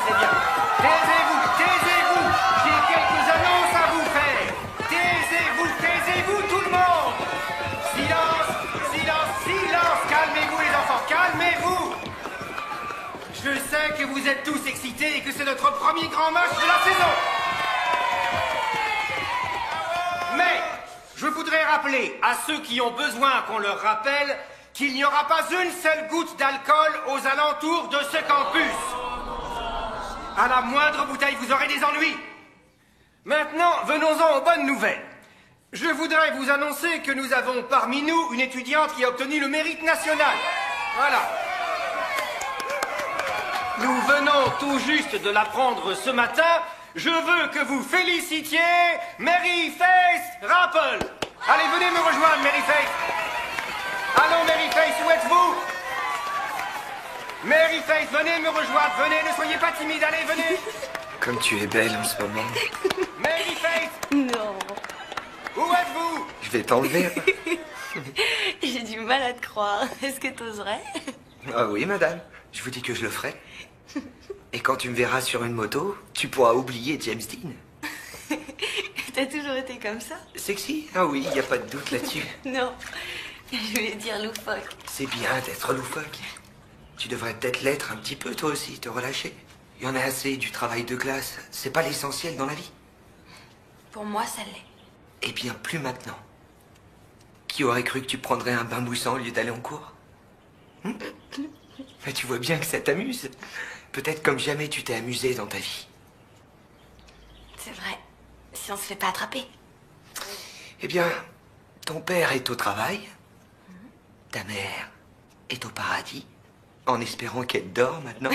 c'est bien. Taisez-vous, taisez-vous. J'ai quelques annonces à vous faire. Taisez-vous, tout le monde. Silence, silence, silence. Calmez-vous les enfants, calmez-vous. Je sais que vous êtes tous excités et que c'est notre premier grand match de la saison. Mais je voudrais rappeler à ceux qui ont besoin qu'on leur rappelle qu'il n'y aura pas une seule goutte d'alcool aux alentours de ce campus. À la moindre bouteille, vous aurez des ennuis. Maintenant, venons-en aux bonnes nouvelles. Je voudrais vous annoncer que nous avons parmi nous une étudiante qui a obtenu le mérite national. Voilà. Nous venons tout juste de l'apprendre ce matin. Je veux que vous félicitiez Mary Faith Rappel. Allez, venez me rejoindre, Mary Faith. Allons, Mary Faith, où êtes-vous? Mary Faith, venez me rejoindre, venez, ne soyez pas timide, allez, venez. Comme tu es belle en ce moment. Mary Faith. Non. Où êtes-vous? Je vais t'enlever. J'ai du mal à te croire. Est-ce que t'oserais? Ah oui, madame. Je vous dis que je le ferai. Et quand tu me verras sur une moto, tu pourras oublier James Dean. T'as toujours été comme ça? Sexy? Ah oui, il n'y a pas de doute là-dessus. Non. Je voulais dire loufoque. C'est bien d'être loufoque. Tu devrais peut-être l'être un petit peu, toi aussi, te relâcher. Il y en a assez du travail de classe. C'est pas l'essentiel dans la vie. Pour moi, ça l'est. Eh bien, plus maintenant. Qui aurait cru que tu prendrais un bain moussant au lieu d'aller en cours? Mais tu vois bien que ça t'amuse. Peut-être comme jamais tu t'es amusé dans ta vie. C'est vrai. Si on se fait pas attraper. Eh bien, ton père est au travail. Ta mère est au paradis. En espérant qu'elle dort maintenant.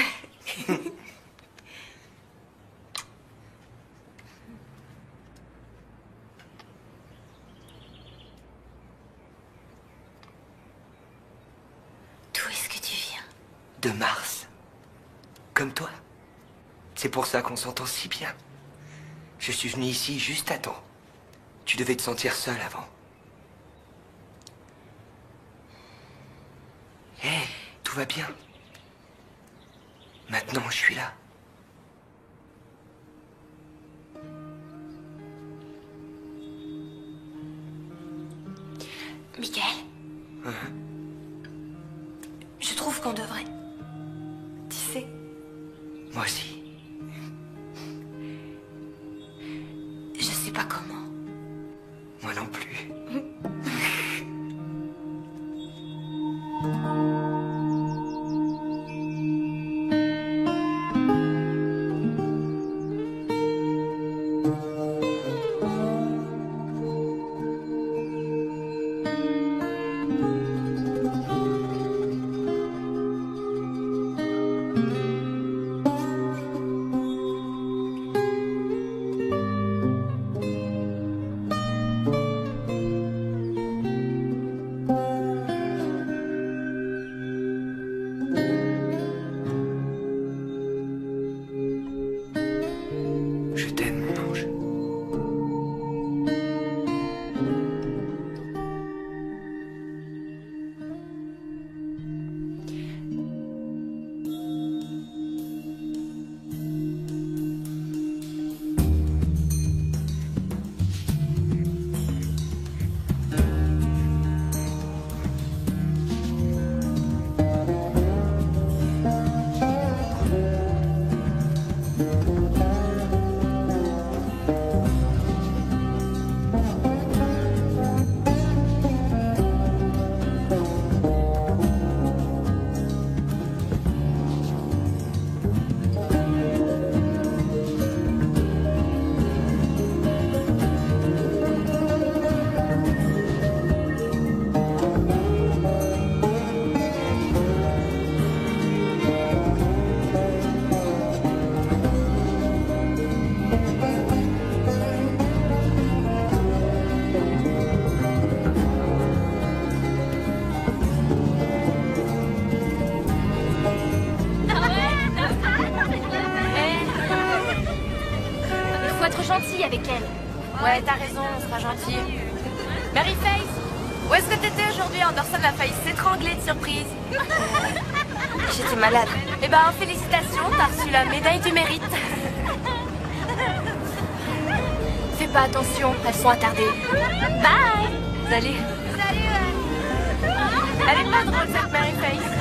D'où est-ce que tu viens? De Mars. Comme toi. C'est pour ça qu'on s'entend si bien. Je suis venu ici juste à temps. Tu devais te sentir seul avant. Hé, tout va bien. Maintenant, je suis là. Michael? Je trouve qu'on devrait. Tu sais, Moi aussi. je sais pas comment. Moi non plus. Je t'aime, mon ange. gentil avec elle. Ouais, t'as raison, on sera gentil. Mary Faith, où est-ce que t'étais aujourd'hui? Anderson a failli s'étrangler de surprise. J'étais malade. Eh ben, félicitations, t'as reçu la médaille du mérite. Fais pas attention, elles sont attardées. Bye. Salut. Salut. Elle est pas drôle, cette Mary Face.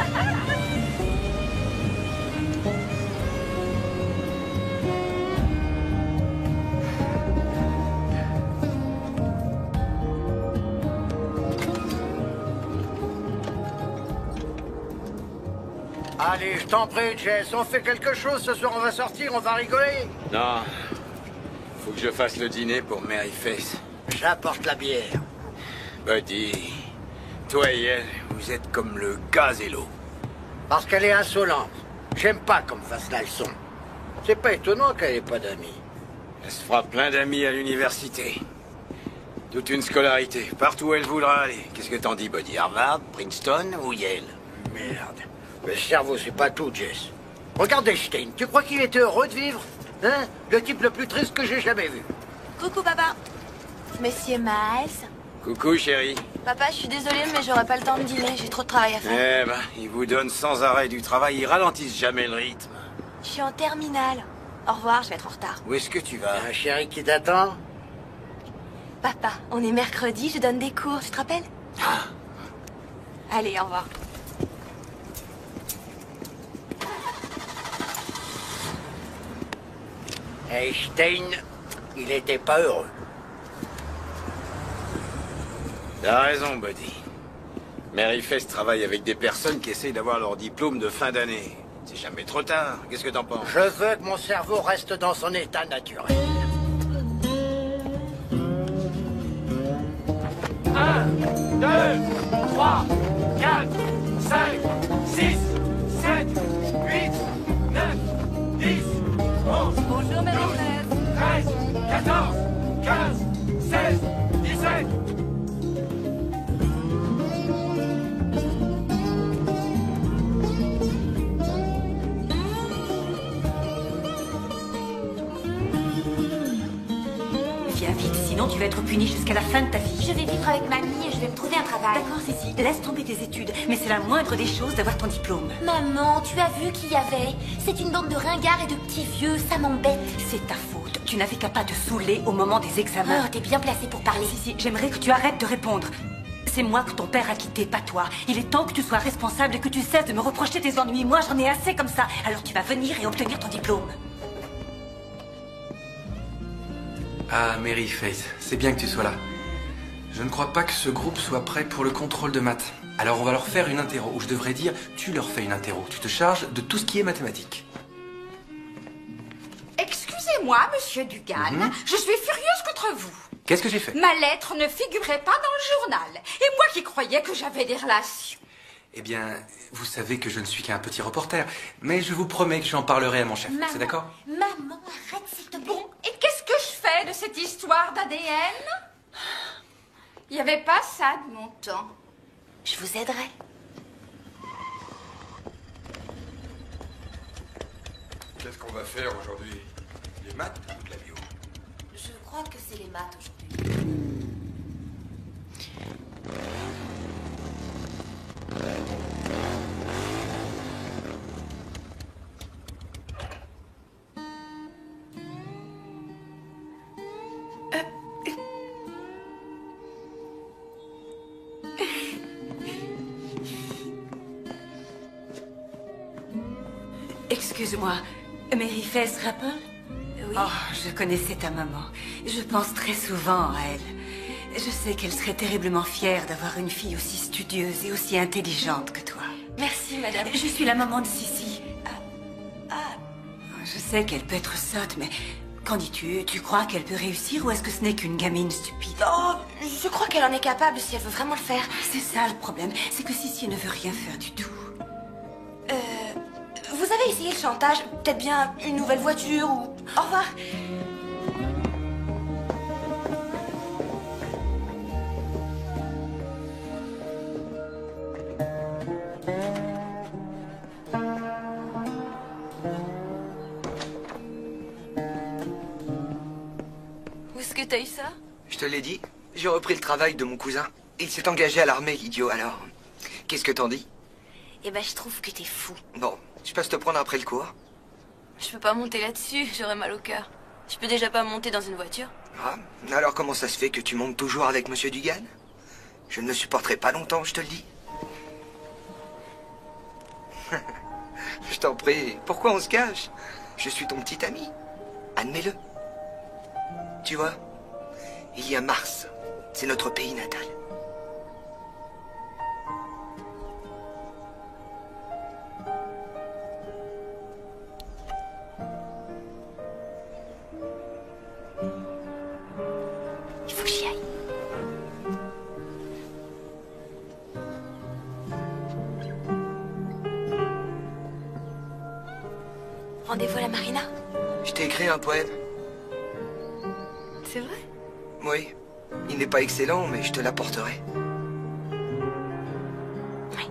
Allez, je t'en prie, Jess, on fait quelque chose ce soir, on va sortir, on va rigoler. Non. Faut que je fasse le dîner pour Mary Face. J'apporte la bière. Buddy, toi et elle, vous êtes comme le gaz et l'eau. Parce qu'elle est insolente. J'aime pas qu'on me fasse la leçon. C'est pas étonnant qu'elle ait pas d'amis. Elle se fera plein d'amis à l'université. Toute une scolarité, partout où elle voudra aller. Qu'est-ce que t'en dis, Buddy? Harvard, Princeton ou Yale? Merde. Le cerveau, c'est pas tout, Jess. Regarde Einstein, tu crois qu'il était heureux de vivre? Hein? Le type le plus triste que j'ai jamais vu. Coucou, papa. Monsieur Miles. Coucou, chérie. Papa, je suis désolée, mais j'aurai pas le temps de dîner. J'ai trop de travail à faire. Eh ben, ils vous donnent sans arrêt du travail, ils ralentissent jamais le rythme. Je suis en terminale. Au revoir, je vais être en retard. Où est-ce que tu vas? Un chéri qui t'attend? Papa, on est mercredi, je donne des cours, tu te rappelles? Allez, au revoir. Einstein, il était pas heureux. T'as raison, Buddy. Mary Face travaille avec des personnes qui essayent d'avoir leur diplôme de fin d'année. C'est jamais trop tard. Qu'est-ce que t'en penses? Je veux que mon cerveau reste dans son état naturel. 1, 2, 3, 4, 5, 6, 7, 8, 9, 10, 11, Bonjour, Mary Face. 13, 14, 15, 16, 17. Viens vite, sinon tu vas être puni jusqu'à la fin de ta vie. Je vais vivre avec mamie et je vais me trouver un travail. D'accord, Cécile, laisse tomber tes études, mais c'est la moindre des choses d'avoir ton diplôme. Maman, tu as vu qui y avait? C'est une bande de ringards et de petits vieux, ça m'embête. C'est ta faute. Tu n'avais qu'à pas te saouler au moment des examens. Oh, t'es bien placée pour parler. Si, j'aimerais que tu arrêtes de répondre. C'est moi que ton père a quitté, pas toi. Il est temps que tu sois responsable et que tu cesses de me reprocher tes ennuis. Moi, j'en ai assez comme ça. Alors tu vas venir et obtenir ton diplôme. Ah, Mary Face, c'est bien que tu sois là. Je ne crois pas que ce groupe soit prêt pour le contrôle de maths. Alors on va leur faire une interro, ou je devrais dire, tu leur fais une interro. Tu te charges de tout ce qui est mathématiques. Excusez-moi, monsieur Dugan, je suis furieuse contre vous. Qu'est-ce que j'ai fait? Ma lettre ne figurait pas dans le journal. Et moi qui croyais que j'avais des relations. Eh bien, vous savez que je ne suis qu'un petit reporter, mais je vous promets que j'en parlerai à mon chef, c'est d'accord? Maman, arrête s'il te plaît. Bon, et qu'est-ce que je fais de cette histoire d'ADN? Il n'y avait pas ça de mon temps. Je vous aiderai. Qu'est-ce qu'on va faire aujourd'hui? Les maths ou de la bio? Je crois que c'est les maths aujourd'hui. Excuse-moi, Mary Face Rapple? Oui. Oh, je connaissais ta maman. Je pense très souvent à elle. Je sais qu'elle serait terriblement fière d'avoir une fille aussi studieuse et aussi intelligente que toi. Merci, madame. Je suis la maman de Sissi. Je sais qu'elle peut être sotte, mais qu'en dis-tu? Tu crois qu'elle peut réussir ou est-ce que ce n'est qu'une gamine stupide? Oh, je crois qu'elle en est capable si elle veut vraiment le faire. C'est ça le problème, c'est que Sissi ne veut rien faire du tout. Vous avez essayé le chantage? Peut-être bien une nouvelle voiture ou... Au revoir. Où est-ce que t'as eu ça? Je te l'ai dit, j'ai repris le travail de mon cousin. Il s'est engagé à l'armée, l'idiot, alors... Qu'est-ce que t'en dis? Eh ben, je trouve que t'es fou. Bon, je passe te prendre après le cours. Je peux pas monter là-dessus, j'aurais mal au cœur. Je peux déjà pas monter dans une voiture. Ah, alors comment ça se fait que tu montes toujours avec Monsieur Dugan? Je ne le supporterai pas longtemps, je te le dis. Je t'en prie, pourquoi on se cache? Je suis ton petit ami. Admets-le. Tu vois, il y a Mars. C'est notre pays natal. Il faut que j'y aille. Rendez-vous à la marina? Je t'ai écrit un poème. C'est vrai? Oui. Il n'est pas excellent, mais je te l'apporterai. Oui.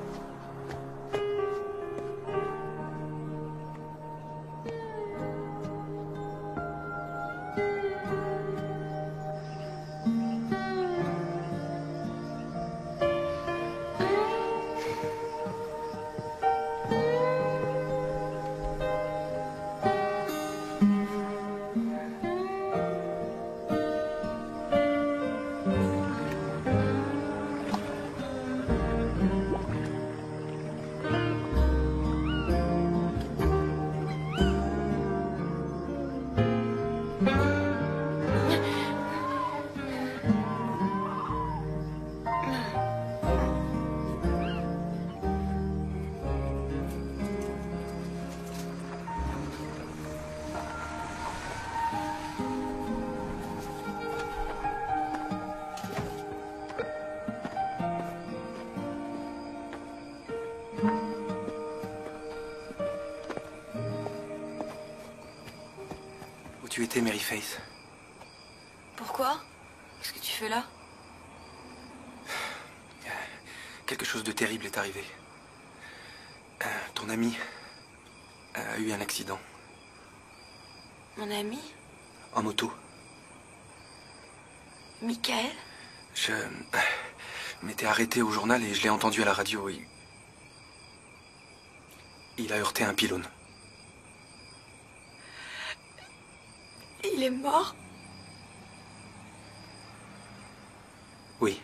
Où tu étais, Mary Faith? Pourquoi? Qu'est-ce que tu fais là? Quelque chose de terrible est arrivé. Ton ami a eu un accident. Mon ami? En moto. Michael? Je m'étais arrêté au journal et je l'ai entendu à la radio. Il a heurté un pylône. Il est mort? Oui.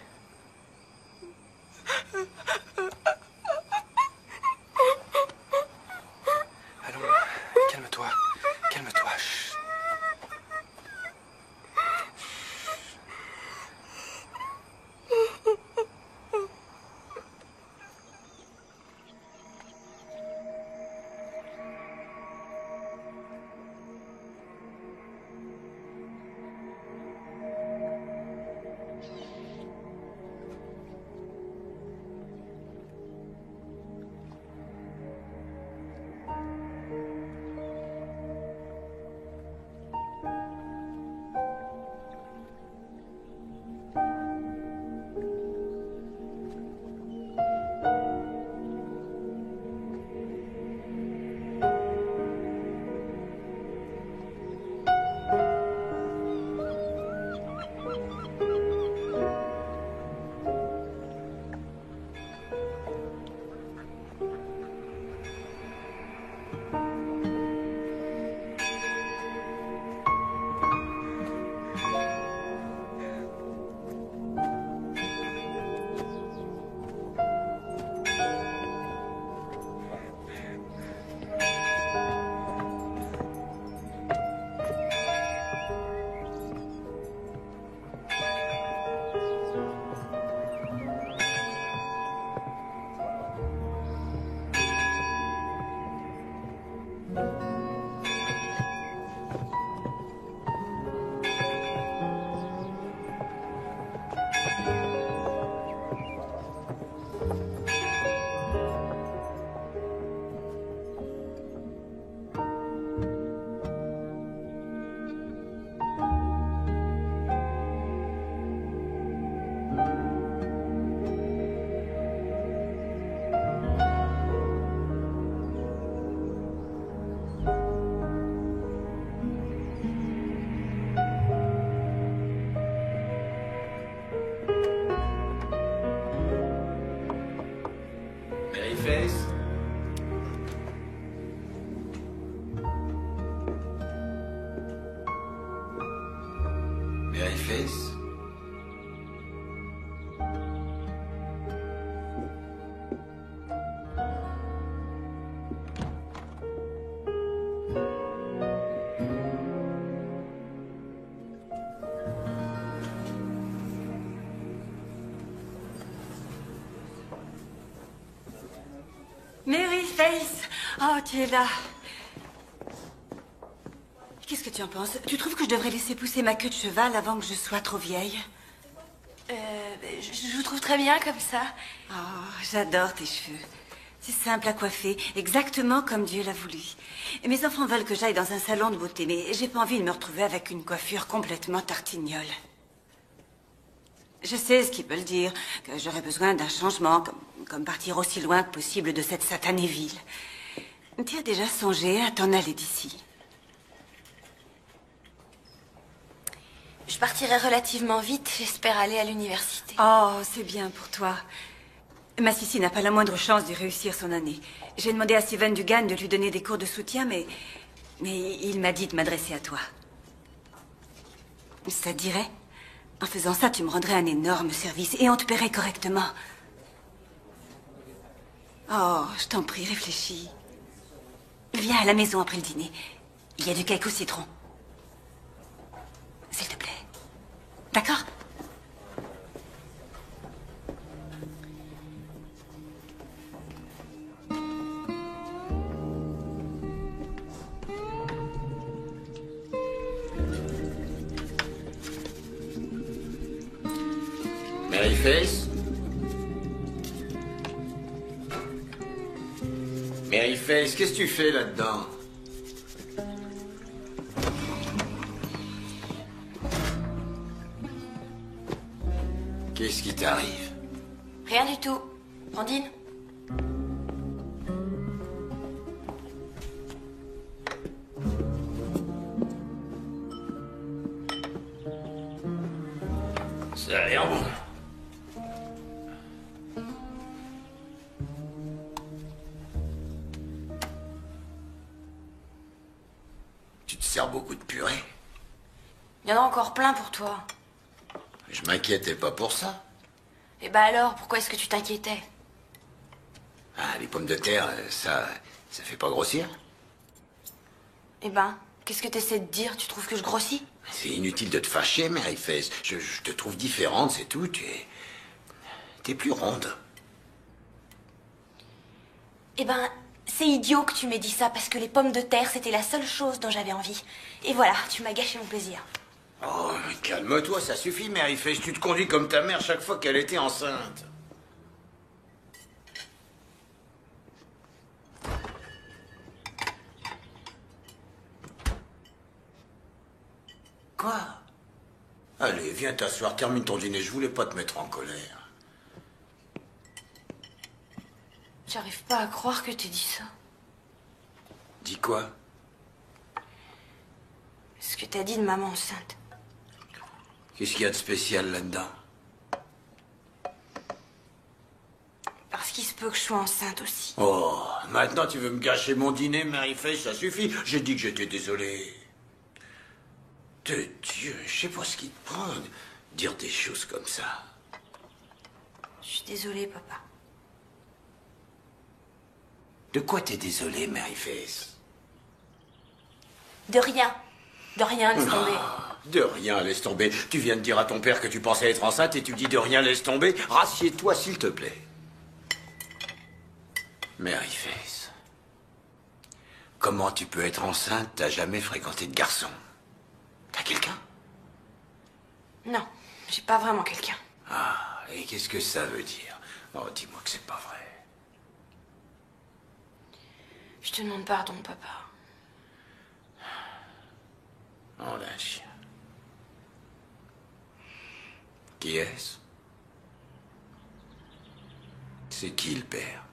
Allons, calme-toi. Calme-toi. Chut. Maryface? Maryface! Oh, tu es là. Qu'est-ce que tu en penses? Tu trouves que je devrais laisser pousser ma queue de cheval avant que je sois trop vieille? Je vous trouve très bien comme ça. Oh, j'adore tes cheveux. C'est simple à coiffer, exactement comme Dieu l'a voulu. Et mes enfants veulent que j'aille dans un salon de beauté, mais j'ai pas envie de me retrouver avec une coiffure complètement tartignole. Je sais ce qu'ils veulent dire, que j'aurais besoin d'un changement, comme partir aussi loin que possible de cette satanée ville. Tu as déjà songé à t'en aller d'ici? Je partirai relativement vite. J'espère aller à l'université. Oh, c'est bien pour toi. Ma Sissi n'a pas la moindre chance de réussir son année. J'ai demandé à Steven Dugan de lui donner des cours de soutien, mais il m'a dit de m'adresser à toi. Ça te dirait? En faisant ça, tu me rendrais un énorme service et on te paierait correctement. Oh, je t'en prie, réfléchis. Viens à la maison après le dîner. Il y a du cake au citron. S'il te plaît. D'accord? Maryface? Maryface, qu'est-ce que tu fais là-dedans? Qu'est-ce qui t'arrive? Rien du tout. Andine? Ça a l'air bon. Tu te sers beaucoup de purée? Il y en a encore plein pour toi. Je m'inquiétais pas pour ça. Et bah alors, pourquoi est-ce que tu t'inquiétais? Ah, les pommes de terre, ça fait pas grossir? Eh ben, qu'est-ce que t'essaies de dire? Tu trouves que je grossis? C'est inutile de te fâcher, Maryface. Je te trouve différente, c'est tout. T'es plus ronde. Eh ben, c'est idiot que tu m'aies dit ça, parce que les pommes de terre, c'était la seule chose dont j'avais envie. Et voilà, tu m'as gâché mon plaisir. Oh, mais calme-toi, ça suffit, Maryface. Tu te conduis comme ta mère chaque fois qu'elle était enceinte. Quoi? Allez, viens t'asseoir, termine ton dîner. Je voulais pas te mettre en colère. J'arrive pas à croire que tu dis ça. Dis quoi? Ce que t'as dit de maman enceinte. Qu'est-ce qu'il y a de spécial là-dedans? Parce qu'il se peut que je sois enceinte aussi. Oh, maintenant tu veux me gâcher mon dîner, Maryface, ça suffit. J'ai dit que j'étais désolé. De Dieu, je sais pas ce qui te prend de dire des choses comme ça. Je suis désolée, papa. De quoi t'es désolé, Maryface? De rien. De rien, laisse tomber. De rien, laisse tomber. Tu viens de dire à ton père que tu pensais être enceinte et tu dis de rien, laisse tomber. Rassieds-toi, s'il te plaît. Maryface, comment tu peux être enceinte? T'as jamais fréquenté de garçon? T'as quelqu'un? Non, j'ai pas vraiment quelqu'un. Ah, et qu'est-ce que ça veut dire? Oh, dis-moi que c'est pas vrai. Je te demande pardon, papa. Oh, d'un chien. Qui est-ce? C'est qui le père?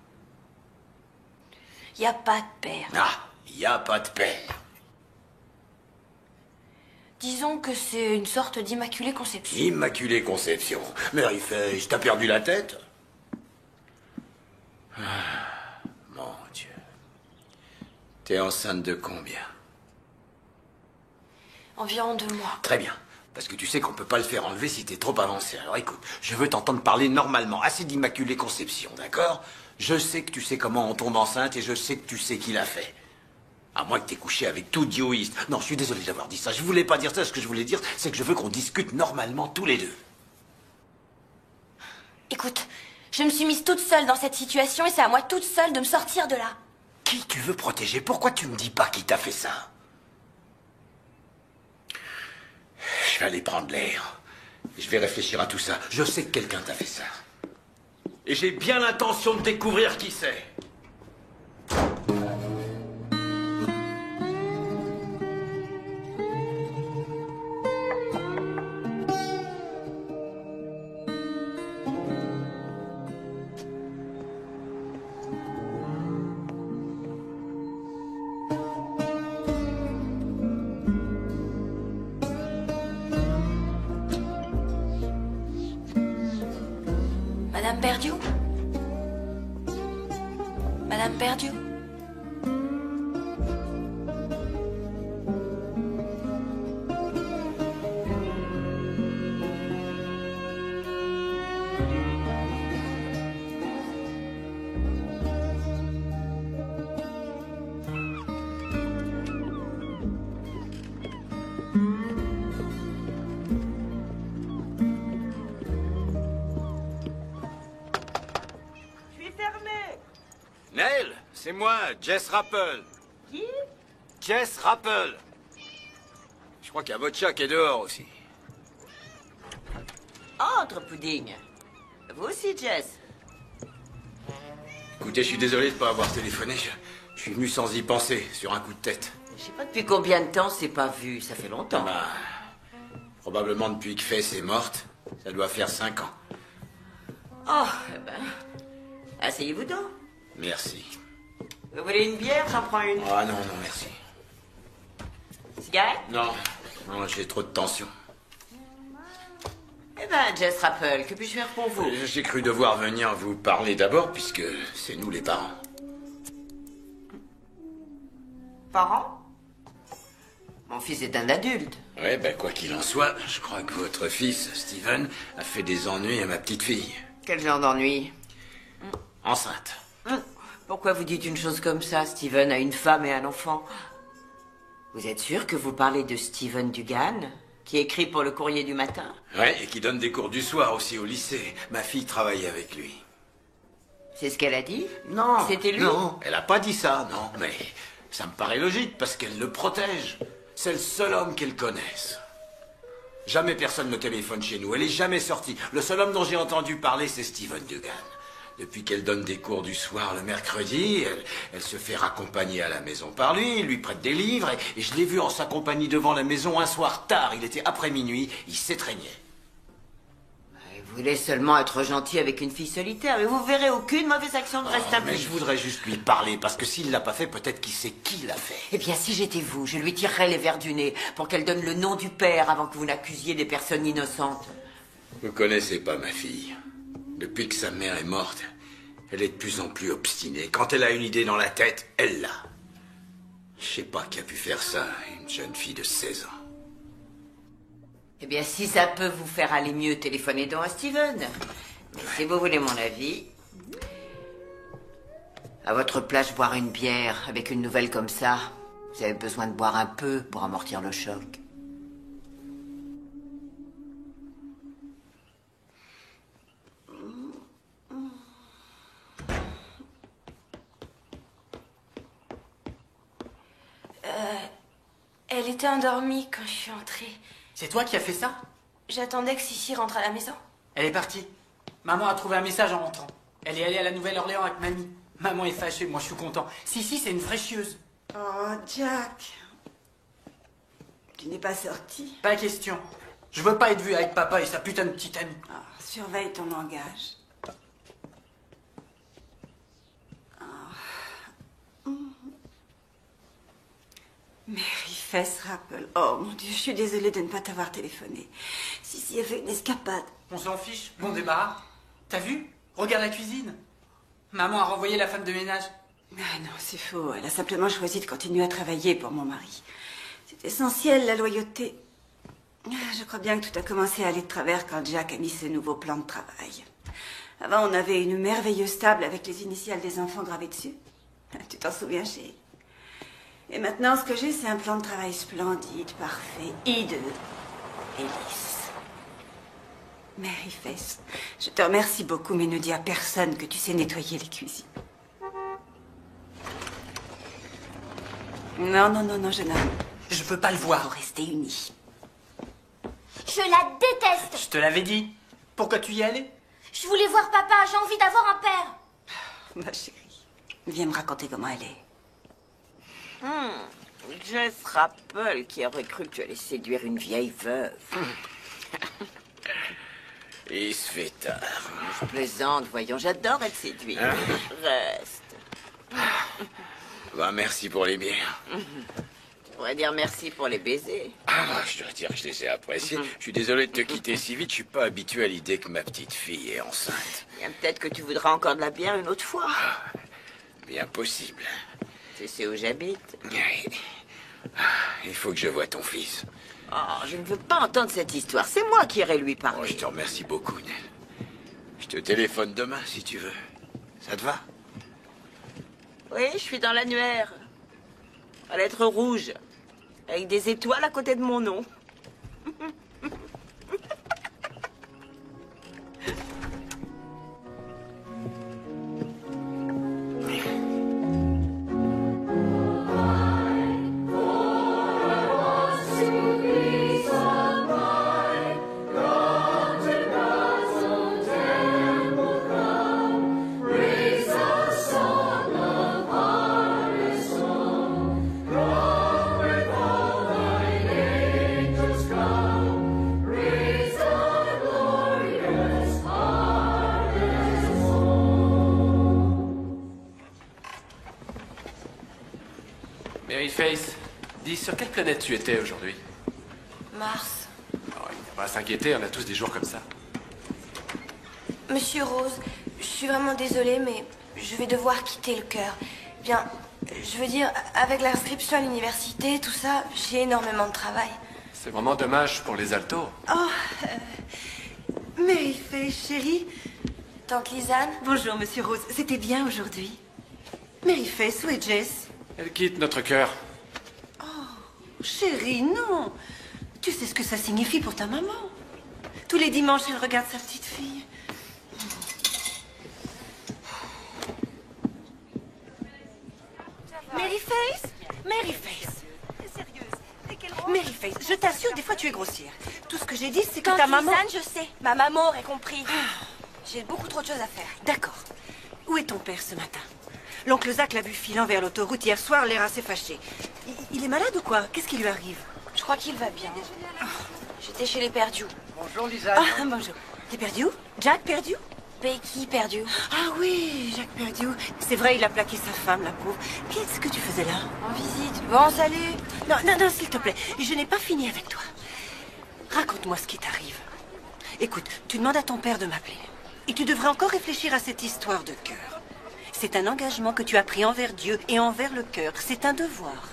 Y a pas de père. Ah, y a pas de père. Disons que c'est une sorte d'immaculée conception. Immaculée conception. Maryface, t'as perdu la tête? Ah, mon Dieu. T'es enceinte de combien? Environ 2 mois. Très bien. Parce que tu sais qu'on peut pas le faire enlever si t'es trop avancé. Alors écoute, je veux t'entendre parler normalement, assez d'immaculée conception, d'accord? Je sais que tu sais comment on tombe enceinte et je sais que tu sais qui l'a fait. À moins que t'aies couché avec tout dioïste. Non, je suis désolé d'avoir dit ça. Je voulais pas dire ça. Ce que je voulais dire, c'est que je veux qu'on discute normalement tous les deux. Écoute, je me suis mise toute seule dans cette situation et c'est à moi toute seule de me sortir de là. Qui tu veux protéger? Pourquoi tu me dis pas qui t'a fait ça? Je vais aller prendre l'air. Je vais réfléchir à tout ça. Je sais que quelqu'un t'a fait ça. Et j'ai bien l'intention de découvrir qui c'est. Madame Berdiou? Madame Berdiou? Neil, c'est moi, Jess Rappel. Qui? Jess Rappel. Je crois qu'il y a votre chat qui est dehors aussi. Entre, Pudding. Vous aussi, Jess. Écoutez, je suis désolé de ne pas avoir téléphoné. Je suis venu sans y penser, sur un coup de tête. Je sais pas depuis combien de temps c'est pas vu. Ça fait longtemps. Bah, probablement depuis que Faith est morte. Ça doit faire 5 ans. Oh, eh ben... Asseyez-vous donc. Merci. Vous voulez une bière? J'en prends une. Ah non, non, merci. Cigarette? Non, non, j'ai trop de tension. Eh ben, Jess Rappel, que puis-je faire pour vous? J'ai cru devoir venir vous parler d'abord, puisque c'est nous les parents. Parents? Mon fils est un adulte. Ouais, ben quoi qu'il en soit, je crois que votre fils, Steven, a fait des ennuis à ma petite fille. Quel genre d'ennui? Enceinte. Pourquoi vous dites une chose comme ça? Steven a une femme et un enfant. Vous êtes sûr que vous parlez de Steven Dugan, qui écrit pour le Courrier du matin? Ouais, et qui donne des cours du soir aussi au lycée. Ma fille travaille avec lui. C'est ce qu'elle a dit? Non. C'était lui? Non, elle a pas dit ça, non. Mais ça me paraît logique, parce qu'elle le protège. C'est le seul homme qu'elle connaisse. Jamais personne ne téléphone chez nous. Elle est jamais sortie. Le seul homme dont j'ai entendu parler, c'est Steven Dugan. Depuis qu'elle donne des cours du soir le mercredi, elle se fait raccompagner à la maison par lui, il lui prête des livres, et je l'ai vu en sa compagnie devant la maison un soir tard, il était après minuit, il s'étreignait. Vous voulez seulement être gentil avec une fille solitaire, mais vous verrez aucune mauvaise action de reste à Mais je voudrais juste lui parler, parce que s'il l'a pas fait, peut-être qu'il sait qui l'a fait. Eh bien, si j'étais vous, je lui tirerais les verres du nez pour qu'elle donne le nom du père avant que vous n'accusiez des personnes innocentes. Vous connaissez pas ma fille. Depuis que sa mère est morte, elle est de plus en plus obstinée. Quand elle a une idée dans la tête, elle l'a. Je sais pas qui a pu faire ça, une jeune fille de 16 ans. Eh bien, si ça peut vous faire aller mieux, téléphonez donc à Steven. Mais si vous voulez mon avis, à votre place, boire une bière avec une nouvelle comme ça, vous avez besoin de boire un peu pour amortir le choc. Elle était endormie quand je suis entrée. C'est toi qui as fait ça? J'attendais que Sissi rentre à la maison. Elle est partie. Maman a trouvé un message en rentrant. Elle est allée à la Nouvelle-Orléans avec mamie. Maman est fâchée, moi je suis content. Si, c'est une vraie chieuse. Oh, Jack. Tu n'es pas sorti? Pas question. Je veux pas être vu avec papa et sa putain de petite amie. Oh, surveille ton langage. Mary Fess Rappel. Oh mon Dieu, je suis désolée de ne pas t'avoir téléphoné. Si, a fait une escapade. On s'en fiche, bon débarras. T'as vu? Regarde la cuisine. Maman a renvoyé la femme de ménage. Ah non, c'est faux. Elle a simplement choisi de continuer à travailler pour mon mari. C'est essentiel, la loyauté. Je crois bien que tout a commencé à aller de travers quand Jack a mis ce nouveau plan de travail. Avant, on avait une merveilleuse table avec les initiales des enfants gravées dessus. Tu t'en souviens, chérie? Et maintenant, ce que j'ai, c'est un plan de travail splendide, parfait, hideux et lisse. Mary Face, je te remercie beaucoup, mais ne dis à personne que tu sais nettoyer les cuisines. Non, non, non, non, jeune homme. Je peux pas le voir. Faut rester unis. Je la déteste. Je te l'avais dit. Pourquoi tu y allais? Je voulais voir papa, j'ai envie d'avoir un père. Ma chérie, viens me raconter comment elle est. Jess Rappel qui aurait cru que tu allais séduire une vieille veuve. Il se fait tard. Je plaisante, voyons, j'adore être séduite. Reste. Bah, merci pour les bières. Tu pourrais dire merci pour les baisers. Ah, je dois dire que je les ai appréciés. Je suis désolé de te quitter si vite. Je suis pas habitué à l'idée que ma petite fille est enceinte. Bien, peut-être que tu voudras encore de la bière une autre fois. Bien possible. Tu sais où j'habite? Oui. Il faut que je voie ton fils. Oh, je ne veux pas entendre cette histoire. C'est moi qui irai lui parler. Oh, je te remercie beaucoup, Nell. Je te téléphone demain, si tu veux. Ça te va? Oui, je suis dans l'annuaire. À lettres rouges. Avec des étoiles à côté de mon nom. Mary Face, dis, sur quelle planète tu étais aujourd'hui? Mars. Oh, il n'y a pas à s'inquiéter, on a tous des jours comme ça. Monsieur Rose, je suis vraiment désolée, mais je vais devoir quitter le chœur. Bien, je veux dire, avec l'inscription à l'université, tout ça, j'ai énormément de travail. C'est vraiment dommage pour les altos. Oh, Mary Face, chérie. Tante Lisanne? Bonjour, monsieur Rose. C'était bien aujourd'hui. Mary Face, où est Jess? Elle quitte notre cœur. Chérie, non. Tu sais ce que ça signifie pour ta maman. Tous les dimanches, elle regarde sa petite fille. Mary Face? Mary Face. Mary Face, je t'assure, des fois tu es grossière. Tout ce que j'ai dit, c'est que Tante ta maman... Lisanne, je sais. Ma maman aurait compris. J'ai beaucoup trop de choses à faire. D'accord. Où est ton père ce matin? L'oncle Zach l'a vu filant vers l'autoroute hier soir, l'air assez fâché. Il est malade ou quoi? Qu'est-ce qui lui arrive? Je crois qu'il va bien. J'étais chez les Perdus. Bonjour, Lisa. Ah, bonjour. T'es perdu? Jack perdu? Becky Perdue. Ah oui, Jack perdu. C'est vrai, il a plaqué sa femme, la pauvre. Qu'est-ce que tu faisais là? En visite. Bon, salut. Non, non, non, s'il te plaît. Je n'ai pas fini avec toi. Raconte-moi ce qui t'arrive. Écoute, tu demandes à ton père de m'appeler. Et tu devrais encore réfléchir à cette histoire de cœur. C'est un engagement que tu as pris envers Dieu et envers le cœur. C'est un devoir.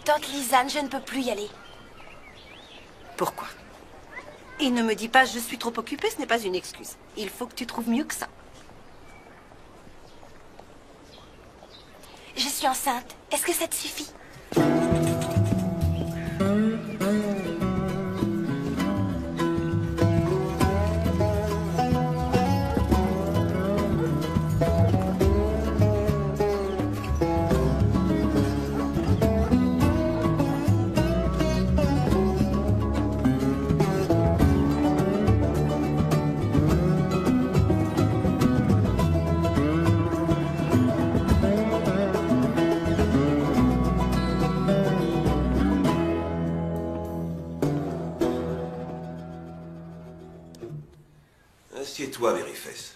Tante Lisanne, je ne peux plus y aller. Pourquoi? Et ne me dis pas, je suis trop occupée, ce n'est pas une excuse. Il faut que tu trouves mieux que ça. Je suis enceinte. Est-ce que ça te suffit? Assieds-toi, Mary Face.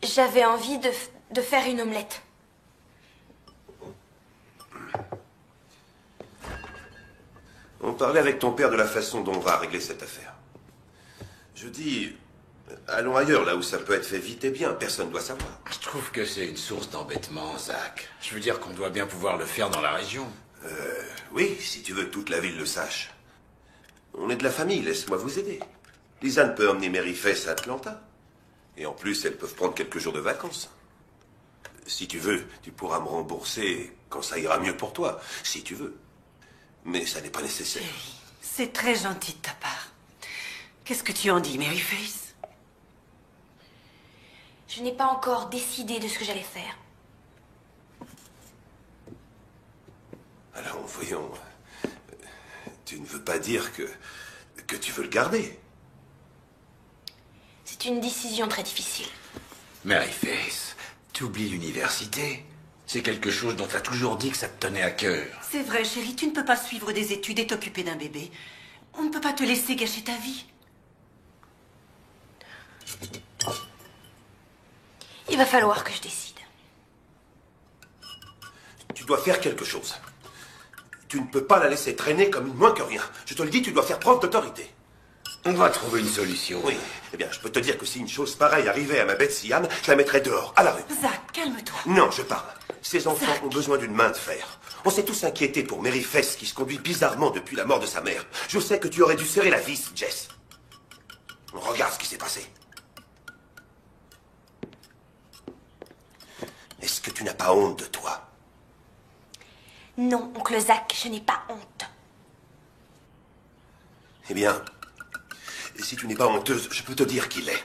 J'avais envie de faire une omelette. On parlait avec ton père de la façon dont on va régler cette affaire. Je dis, allons ailleurs, là où ça peut être fait vite et bien. Personne ne doit savoir. Je trouve que c'est une source d'embêtement, Zach. Je veux dire qu'on doit bien pouvoir le faire dans la région. Oui, si tu veux que toute la ville le sache. On est de la famille, laisse-moi vous aider. Lisanne peut emmener Mary Faith à Atlanta. Et en plus, elles peuvent prendre quelques jours de vacances. Si tu veux, tu pourras me rembourser quand ça ira mieux pour toi, si tu veux. Mais ça n'est pas nécessaire. C'est très gentil de ta part. Qu'est-ce que tu en dis, Mary Faith? Je n'ai pas encore décidé de ce que j'allais faire. Alors, voyons. Tu ne veux pas dire que tu veux le garder? C'est une décision très difficile. Mary Faith, tu oublies l'université. C'est quelque chose dont tu as toujours dit que ça te tenait à cœur. C'est vrai, chérie, tu ne peux pas suivre des études et t'occuper d'un bébé. On ne peut pas te laisser gâcher ta vie. Il va falloir que je décide. Tu dois faire quelque chose. Tu ne peux pas la laisser traîner comme une moins que rien. Je te le dis, tu dois faire preuve d'autorité. On va trouver une solution. Oui. Eh bien, je peux te dire que si une chose pareille arrivait à ma Betsy Ann, je la mettrais dehors, à la rue. Zach, calme-toi. Non, je parle. Ces enfants ont besoin d'une main de fer. On s'est tous inquiétés pour Mary Faith, qui se conduit bizarrement depuis la mort de sa mère. Je sais que tu aurais dû serrer la vis, Jess. Regarde ce qui s'est passé. Est-ce que tu n'as pas honte de toi? Non, oncle Zach, je n'ai pas honte. Eh bien, si tu n'es pas honteuse, je peux te dire qu'il est.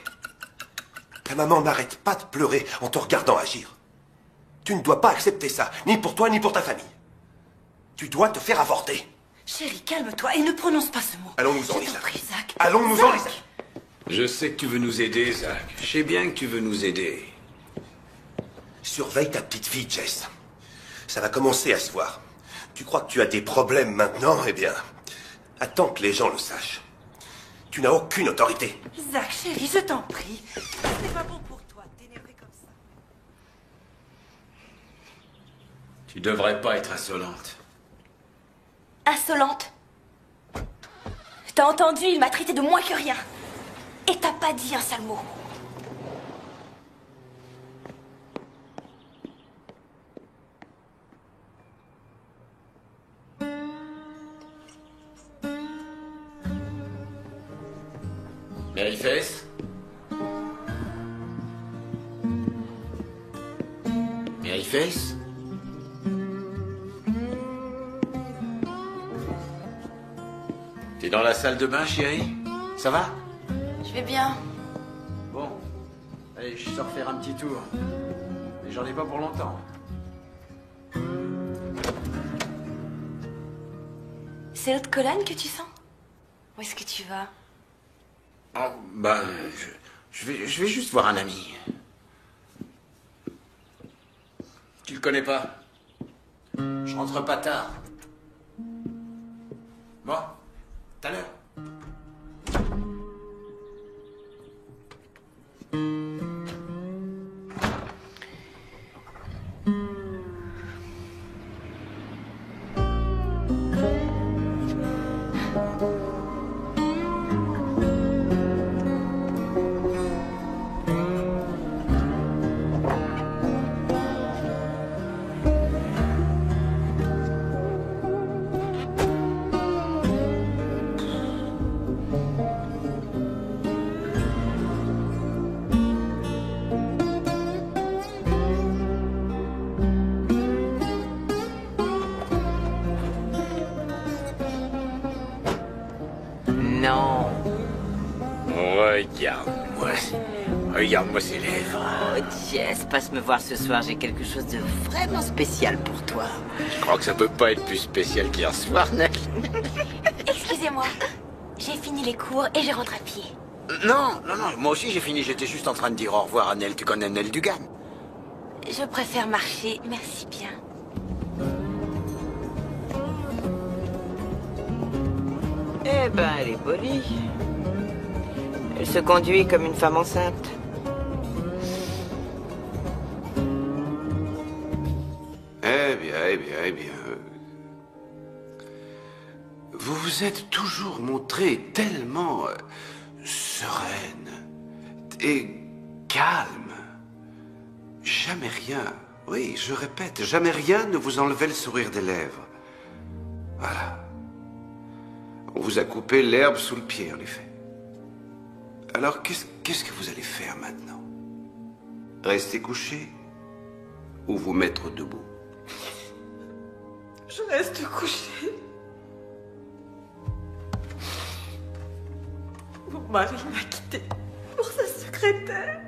Ta maman n'arrête pas de pleurer en te regardant agir. Tu ne dois pas accepter ça, ni pour toi, ni pour ta famille. Tu dois te faire avorter. Chérie, calme-toi et ne prononce pas ce mot. Allons-nous-en, Lisa. Zach. Allons-nous-en, Lisa. Je sais que tu veux nous aider, Zach. Je sais bien que tu veux nous aider. Surveille ta petite fille, Jess. Ça va commencer à se voir. Tu crois que tu as des problèmes maintenant? Eh bien, attends que les gens le sachent. Tu n'as aucune autorité. Zach, chérie, je t'en prie. C'est pas bon pour toi de t'énerver comme ça. Tu devrais pas être insolente. Insolente? T'as entendu, il m'a traité de moins que rien. Et t'as pas dit un seul mot. Mary Faith? Mary Faith? T'es dans la salle de bain, chérie? Ça va? Je vais bien. Bon. Allez, je sors faire un petit tour. Mais j'en ai pas pour longtemps. C'est l'autre colonne que tu sens? Où est-ce que tu vas? Oh, bah, je vais juste voir un ami. Tu le connais pas? Je rentre pas tard. Bon, tout à l'heure. Non. Regarde-moi. Regarde-moi ces lèvres. Oh, Jess, passe me voir ce soir. J'ai quelque chose de vraiment spécial pour toi. Je crois que ça peut pas être plus spécial qu'hier soir, Nell. Excusez-moi. J'ai fini les cours et je rentre à pied. Non, moi aussi j'ai fini. J'étais juste en train de dire au revoir à Nell. Tu connais Nell Dugan? Je préfère marcher, merci bien. Eh ben, elle est polie. Elle se conduit comme une femme enceinte. Eh bien. Vous vous êtes toujours montré tellement sereine et calme. Jamais rien, oui, je répète, jamais rien ne vous enlevait le sourire des lèvres. Voilà. On vous a coupé l'herbe sous le pied, en effet. Alors, qu'est-ce que vous allez faire maintenant? Rester couché ou vous mettre debout? Je reste couchée. Mon mari m'a quittée pour sa secrétaire.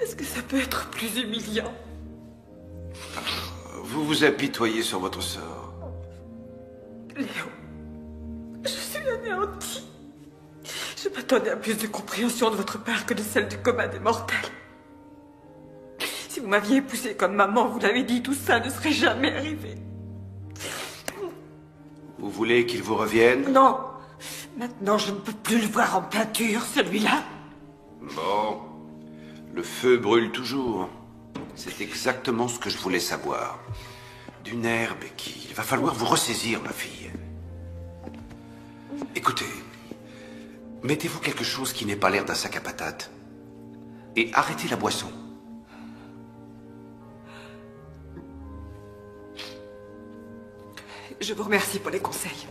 Est-ce que ça peut être plus humiliant? Vous vous apitoyez sur votre sort. Léo, je suis anéantie. Je m'attendais à plus de compréhension de votre part que de celle du commun des mortels. Si vous m'aviez épousée comme maman, vous l'avez dit, tout ça ne serait jamais arrivé. Vous voulez qu'il vous revienne? Non. Maintenant, je ne peux plus le voir en peinture, celui-là. Bon. Le feu brûle toujours. C'est exactement ce que je voulais savoir. D'une herbe qui... Il va falloir vous ressaisir, ma fille. Écoutez, mettez-vous quelque chose qui n'ait pas l'air d'un sac à patates. Et arrêtez la boisson. Je vous remercie pour les conseils.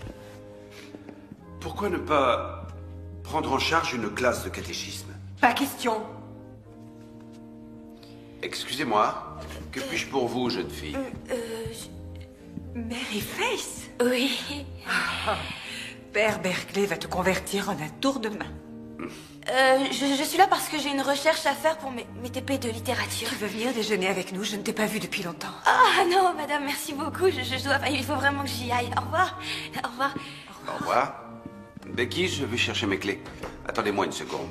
Pourquoi ne pas prendre en charge une classe de catéchisme? Pas question. Excusez-moi, que puis-je pour vous, jeune fille? Mary Face? Oui. Père Berkeley va te convertir en un tour de main. Je suis là parce que j'ai une recherche à faire pour mes TP de littérature. Tu veux venir déjeuner avec nous? Je ne t'ai pas vu depuis longtemps. Ah non, madame, merci beaucoup. Je dois... Il faut vraiment que j'y aille. Au revoir. Au revoir. Au revoir. Becky, je vais chercher mes clés. Attendez-moi une seconde.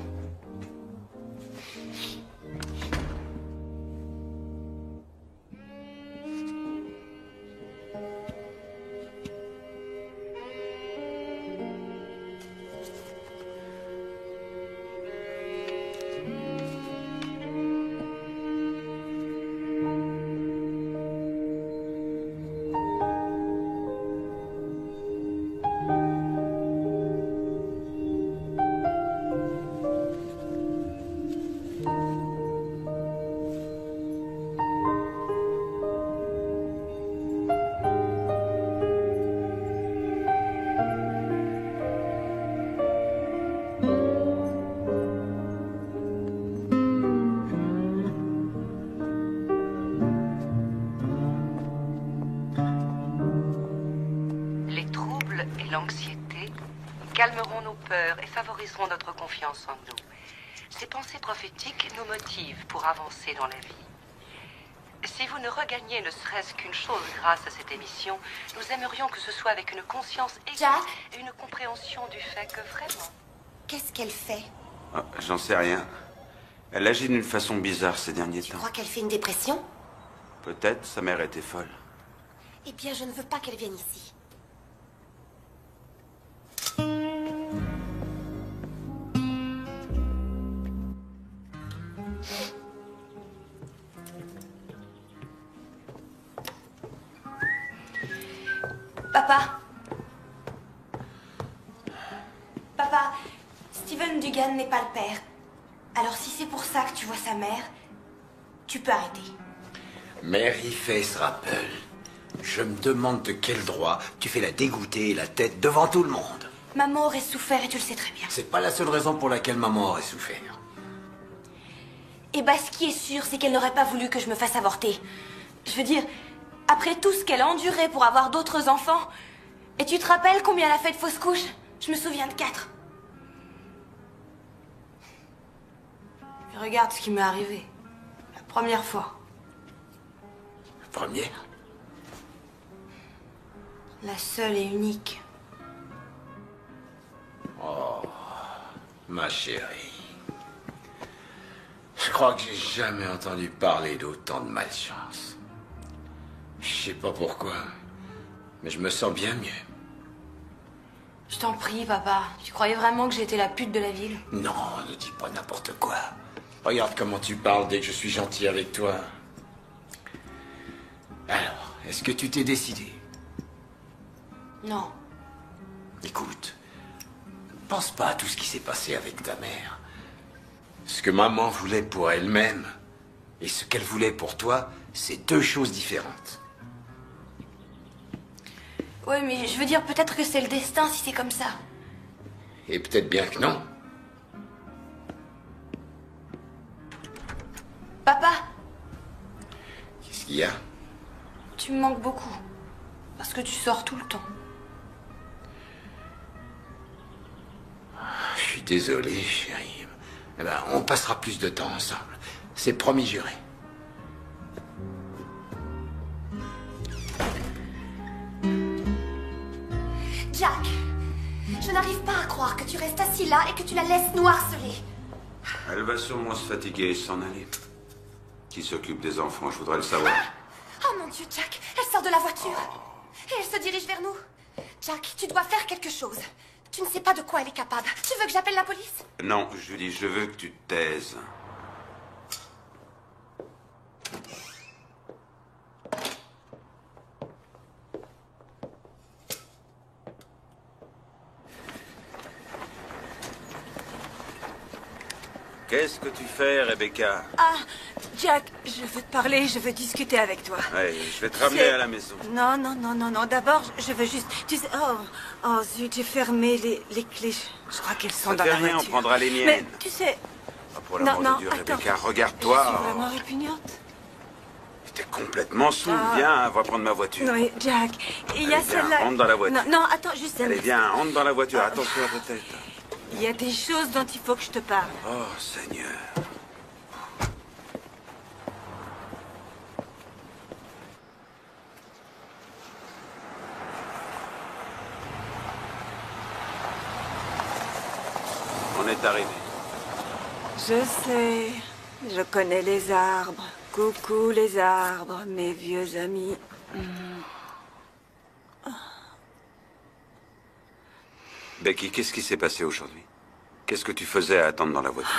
L'anxiété calmeront nos peurs et favoriseront notre confiance en nous. Ces pensées prophétiques nous motivent pour avancer dans la vie. Si vous ne regagnez ne serait-ce qu'une chose grâce à cette émission, nous aimerions que ce soit avec une conscience aiguë et une compréhension du fait que vraiment... Qu'est-ce qu'elle fait? Ah, j'en sais rien. Elle agit d'une façon bizarre ces derniers temps. Tu crois qu'elle fait une dépression? Peut-être, sa mère était folle. Eh bien, je ne veux pas qu'elle vienne ici. Papa. Papa, Steven Dugan n'est pas le père. Alors si c'est pour ça que tu vois sa mère, tu peux arrêter. Mary Face Rappel, je me demande de quel droit tu fais la dégoûter et la tête devant tout le monde. Maman aurait souffert et tu le sais très bien. C'est pas la seule raison pour laquelle maman aurait souffert. Et bah ce qui est sûr, c'est qu'elle n'aurait pas voulu que je me fasse avorter. Je veux dire, après tout ce qu'elle a enduré pour avoir d'autres enfants. Et tu te rappelles combien elle a fait de fausses couches? Je me souviens de 4. Et regarde ce qui m'est arrivé. La première fois. La première? La seule et unique. Oh, ma chérie. Je crois que j'ai jamais entendu parler d'autant de malchance. Je sais pas pourquoi, mais je me sens bien mieux. Je t'en prie, papa. Tu croyais vraiment que j'étais la pute de la ville? Non, ne dis pas n'importe quoi. Regarde comment tu parles dès que je suis gentil avec toi. Alors, est-ce que tu t'es décidé? Non. Écoute, pense pas à tout ce qui s'est passé avec ta mère. Ce que maman voulait pour elle-même et ce qu'elle voulait pour toi, c'est 2 choses différentes. Ouais, mais je veux dire, peut-être que c'est le destin si c'est comme ça. Et peut-être bien que non. Papa, Qu'est-ce qu'il y a? tu me manques beaucoup. Parce que tu sors tout le temps. Je suis désolé, chérie. Eh ben, on passera plus de temps ensemble. C'est promis juré. Jack, je n'arrive pas à croire que tu restes assis là et que tu la laisses nous harceler. Elle va sûrement se fatiguer et s'en aller. Qui s'occupe des enfants, je voudrais le savoir. Oh mon Dieu, Jack, elle sort de la voiture. Et elle se dirige vers nous. Jack, tu dois faire quelque chose. Tu ne sais pas de quoi elle est capable. Tu veux que j'appelle la police? Non, Julie, je veux que tu te taises. Qu'est-ce que tu fais, Rebecca? Ah, Jack, je veux te parler, je veux discuter avec toi. Ouais, je vais te ramener à la maison. Non, non, non, non, non. D'abord, je veux juste... Tu sais... Oh, zut, j'ai fermé les clés. Je crois qu'elles sont dans la rien, voiture. on prendra les miennes. Mais, tu sais... Ah, pour l'amour de Dieu, attends. Rebecca, Je regarde-toi. suis vraiment répugnante. T'es complètement saoul. Ah. Viens, va prendre ma voiture. Oui, Jack, il y a Allez, viens, celle-là... rentre dans la voiture. Non, non, attends, juste un Allez, instant. viens, rentre dans la voiture. Attention à ta tête. Il y a des choses dont il faut que je te parle. Oh, Seigneur. On est arrivé. Je sais, je connais les arbres. Coucou les arbres, mes vieux amis. Becky, qu'est-ce qui s'est passé aujourd'hui? Qu'est-ce que tu faisais à attendre dans la voiture?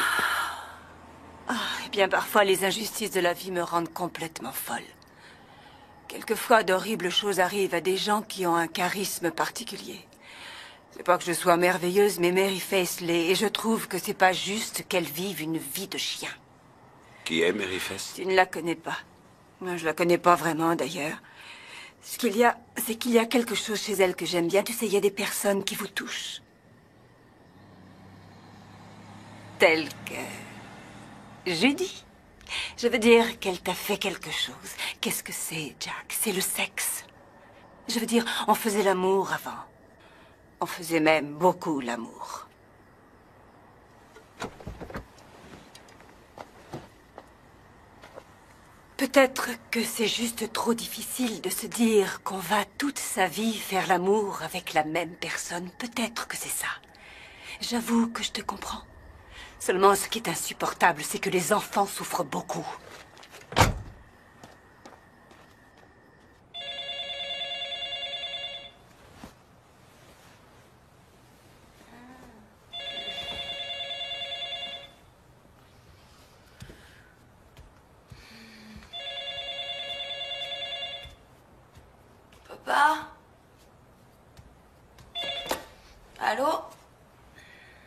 Eh bien, parfois, les injustices de la vie me rendent complètement folle. Quelquefois, d'horribles choses arrivent à des gens qui ont un charisme particulier. C'est pas que je sois merveilleuse, mais Mary Faith l'est, et je trouve que c'est pas juste qu'elle vive une vie de chien. Qui est Mary Faith? Tu ne la connais pas. Moi, je la connais pas vraiment, d'ailleurs. Ce qu'il y a, c'est qu'il y a quelque chose chez elle que j'aime bien. Tu sais, il y a des personnes qui vous touchent. Telles que... Judy. Je veux dire qu'elle t'a fait quelque chose. Qu'est-ce que c'est, Jack? C'est le sexe. Je veux dire, on faisait l'amour avant. On faisait même beaucoup l'amour. Peut-être que c'est juste trop difficile de se dire qu'on va toute sa vie faire l'amour avec la même personne. Peut-être que c'est ça. J'avoue que je te comprends. Seulement, ce qui est insupportable, c'est que les enfants souffrent beaucoup. Papa? Allô?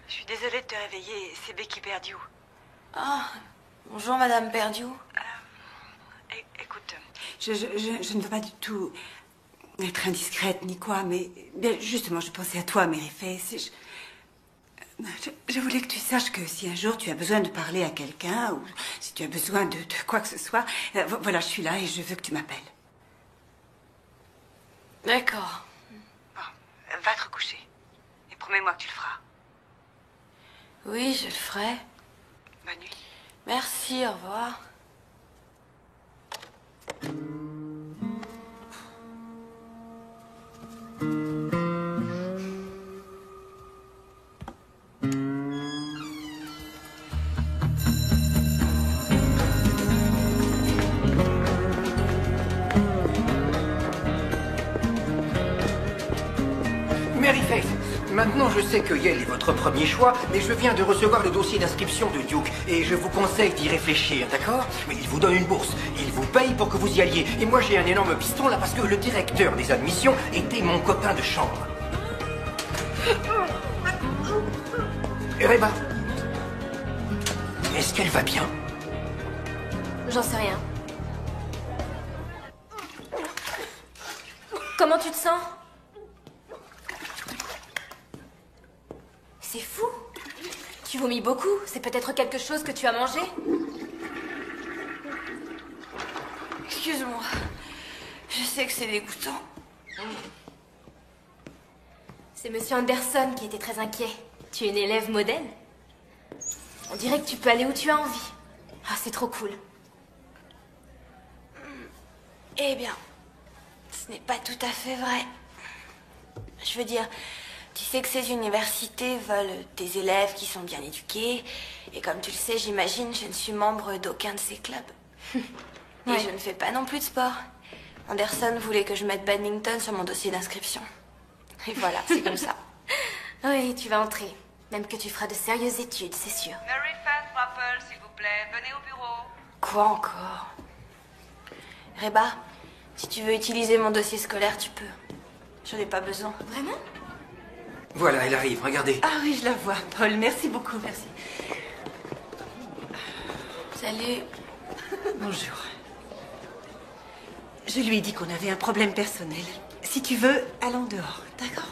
Je suis désolée de te réveiller, c'est Becky Perdieu. Ah, bonjour Madame Perdieu. Écoute, je ne veux pas du tout être indiscrète ni quoi, mais bien, justement, je pensais à toi, Mary Faith, et je voulais que tu saches que si un jour tu as besoin de parler à quelqu'un, ou si tu as besoin de quoi que ce soit, voilà, je suis là et je veux que tu m'appelles. D'accord. Bon, va te recoucher. Et promets-moi que tu le feras. Oui, je le ferai. Bonne nuit. Merci, au revoir. Mary Faith, maintenant je sais que Yale est votre premier choix, mais je viens de recevoir le dossier d'inscription de Duke et je vous conseille d'y réfléchir, d'accord? Mais il vous donne une bourse, il vous paye pour que vous y alliez. Et moi j'ai un énorme piston là parce que le directeur des admissions était mon copain de chambre. Reba, est-ce qu'elle va bien? J'en sais rien. Comment tu te sens? c'est fou. Tu vomis beaucoup. C'est peut-être quelque chose que tu as mangé? Excuse-moi. Je sais que c'est dégoûtant. C'est Monsieur Anderson qui était très inquiet. Tu es une élève modèle. On dirait que tu peux aller où tu as envie. Ah, c'est trop cool. Eh bien, ce n'est pas tout à fait vrai. Je veux dire, tu sais que ces universités veulent des élèves qui sont bien éduqués. Et comme tu le sais, j'imagine, je ne suis membre d'aucun de ces clubs. Et je ne fais pas non plus de sport. Anderson voulait que je mette badminton sur mon dossier d'inscription. Et voilà, c'est comme ça. Oui, tu vas entrer. Même que tu feras de sérieuses études, c'est sûr. Mary Faith Rappel, s'il vous plaît, venez au bureau. Quoi encore? Reba, si tu veux utiliser mon dossier scolaire, tu peux. J'en ai pas besoin. Vraiment? Voilà, elle arrive, regardez. Ah oui, je la vois, Paul. Merci beaucoup, merci. Salut. Bonjour. Je lui ai dit qu'on avait un problème personnel. Si tu veux, allons dehors, d'accord?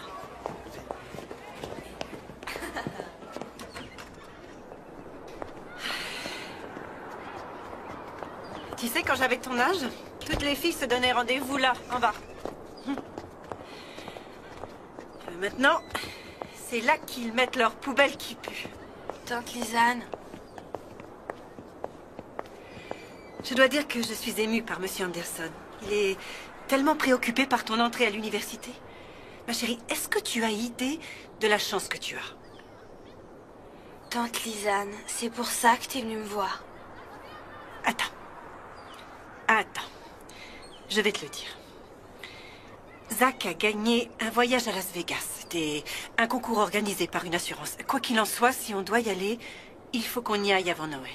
Tu sais, quand j'avais ton âge, toutes les filles se donnaient rendez-vous là, en bas. Maintenant, c'est là qu'ils mettent leurs poubelles qui puent. Tante Lisanne. Je dois dire que je suis émue par Monsieur Anderson. Il est tellement préoccupé par ton entrée à l'université. Ma chérie, est-ce que tu as idée de la chance que tu as? Tante Lisanne, c'est pour ça que tu es venue me voir. Attends. Je vais te le dire. Zach a gagné un voyage à Las Vegas. C'était un concours organisé par une assurance. Quoi qu'il en soit, si on doit y aller, il faut qu'on y aille avant Noël.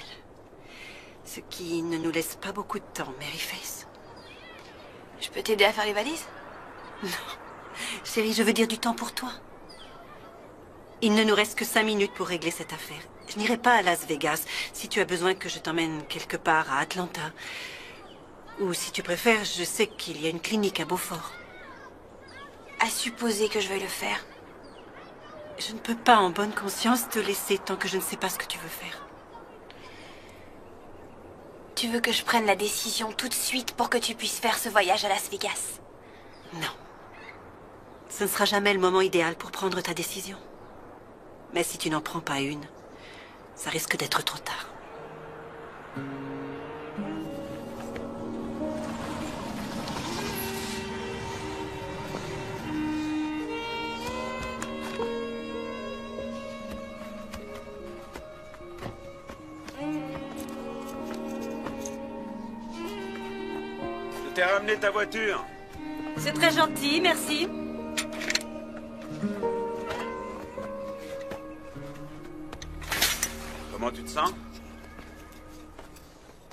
Ce qui ne nous laisse pas beaucoup de temps, Mary Faith. Je peux t'aider à faire les valises? Non. Chérie, je veux dire du temps pour toi. Il ne nous reste que 5 minutes pour régler cette affaire. Je n'irai pas à Las Vegas si tu as besoin que je t'emmène quelque part à Atlanta. Ou si tu préfères, je sais qu'il y a une clinique à Beaufort. À supposer que je veuille le faire. Je ne peux pas en bonne conscience te laisser tant que je ne sais pas ce que tu veux faire. Tu veux que je prenne la décision tout de suite pour que tu puisses faire ce voyage à Las Vegas? Non. Ce ne sera jamais le moment idéal pour prendre ta décision. Mais si tu n'en prends pas une, ça risque d'être trop tard. Je t'ai ramené ta voiture. C'est très gentil, merci. Comment tu te sens?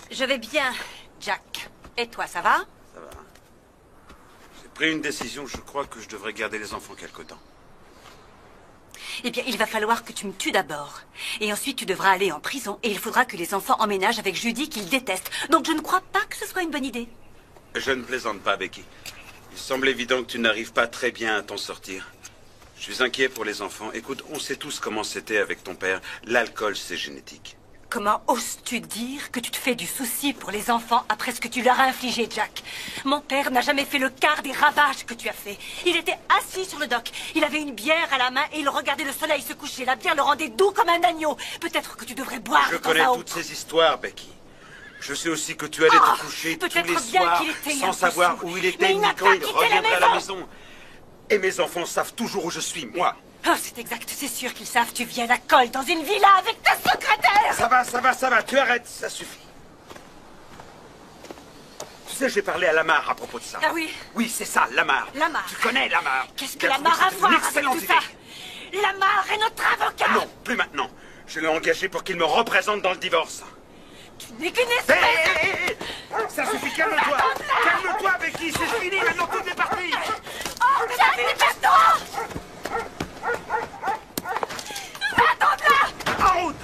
Je vais bien, Jack. Et toi, ça va? Ça va. J'ai pris une décision, je crois que je devrais garder les enfants quelque temps. Eh bien, il va falloir que tu me tues d'abord. Et ensuite, tu devras aller en prison. Et il faudra que les enfants emménagent avec Judy, qu'ils détestent. Donc, je ne crois pas que ce soit une bonne idée. Je ne plaisante pas, Becky. Il semble évident que tu n'arrives pas très bien à t'en sortir. Je suis inquiet pour les enfants. Écoute, on sait tous comment c'était avec ton père. L'alcool, c'est génétique. Comment oses-tu dire que tu te fais du souci pour les enfants après ce que tu leur as infligé, Jack? Mon père n'a jamais fait le quart des ravages que tu as fait. Il était assis sur le dock. Il avait une bière à la main et il regardait le soleil se coucher. La bière le rendait doux comme un agneau. Peut-être que tu devrais boire. Je connais toutes ces histoires, Becky. Je sais aussi que tu allais te coucher tous les soirs sans savoir où il était ni quand il reviendrait à la maison. Et mes enfants savent toujours où je suis, moi. Oh, c'est exact, c'est sûr qu'ils savent. Tu viens à Cole dans une villa avec ta secrétaire. Ça va, tu arrêtes, ça suffit. Tu sais, j'ai parlé à Lamar à propos de ça. Ah oui? Oui, c'est ça, Lamar. Lamar. Tu connais Lamar. Qu'est-ce que Lamar a à voir avec tout ça? Lamar est notre avocat. Non, plus maintenant. Je l'ai engagé pour qu'il me représente dans le divorce. Tu n'es qu'une espèce. Hé, ça suffit, calme-toi. Calme-toi, Becky, c'est fini, maintenant tout est parti. Oh, Jack, dépêche-toi. En route!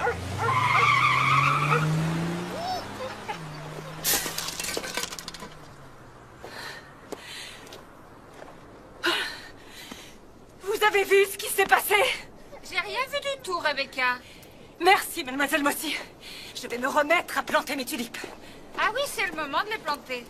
Vous avez vu ce qui s'est passé? J'ai rien vu du tout, Rebecca. Merci, mademoiselle Mossy. Je vais me remettre à planter mes tulipes. Ah oui, c'est le moment de les planter.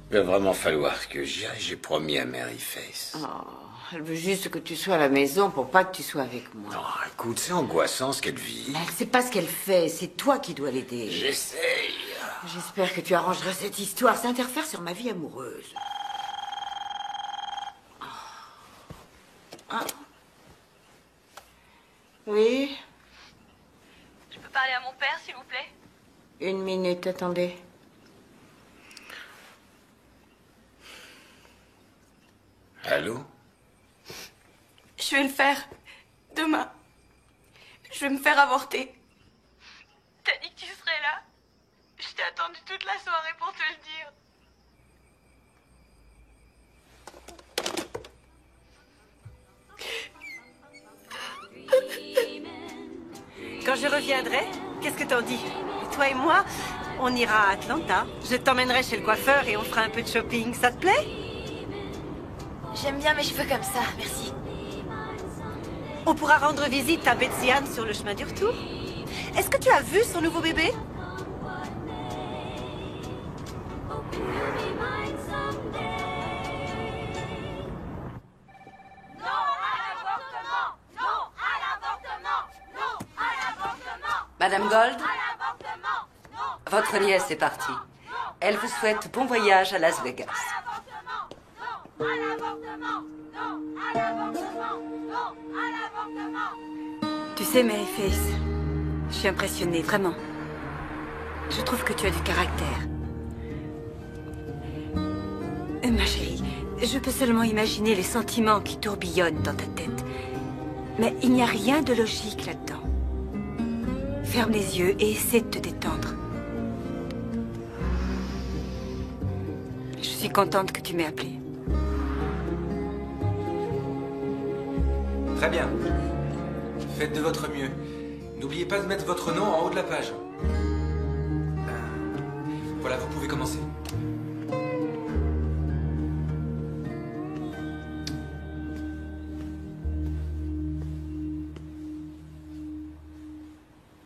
Il va vraiment falloir que j'y aille, j'ai promis à Mary Face. Oh, elle veut juste que tu sois à la maison pour pas que tu sois avec moi. Non, écoute, c'est angoissant ce qu'elle vit. Elle sait pas ce qu'elle fait, c'est toi qui dois l'aider. J'essaye. J'espère que tu arrangeras cette histoire, ça interfère sur ma vie amoureuse. Ah. Oui, Je peux parler à mon père, s'il vous plaît? 1 minute, attendez. Allô? Je vais le faire. Demain. Je vais me faire avorter. T'as dit que tu serais là? Je t'ai attendu toute la soirée pour te le dire. Quand je reviendrai, qu'est-ce que t'en dis? Toi et moi, on ira à Atlanta. Je t'emmènerai chez le coiffeur et on fera un peu de shopping. Ça te plaît? J'aime bien mes cheveux comme ça, merci. On pourra rendre visite à Betsy Ann sur le chemin du retour. Est-ce que tu as vu son nouveau bébé? Madame Gold, votre nièce est partie. Elle vous souhaite bon voyage à Las Vegas. Tu sais, Mary Face, je suis impressionnée, vraiment. Je trouve que tu as du caractère. Ma chérie, je peux seulement imaginer les sentiments qui tourbillonnent dans ta tête. Mais il n'y a rien de logique là-dedans. Ferme les yeux et essaie de te détendre. Je suis contente que tu m'aies appelée. Très bien. Faites de votre mieux. N'oubliez pas de mettre votre nom en haut de la page. Voilà, vous pouvez commencer.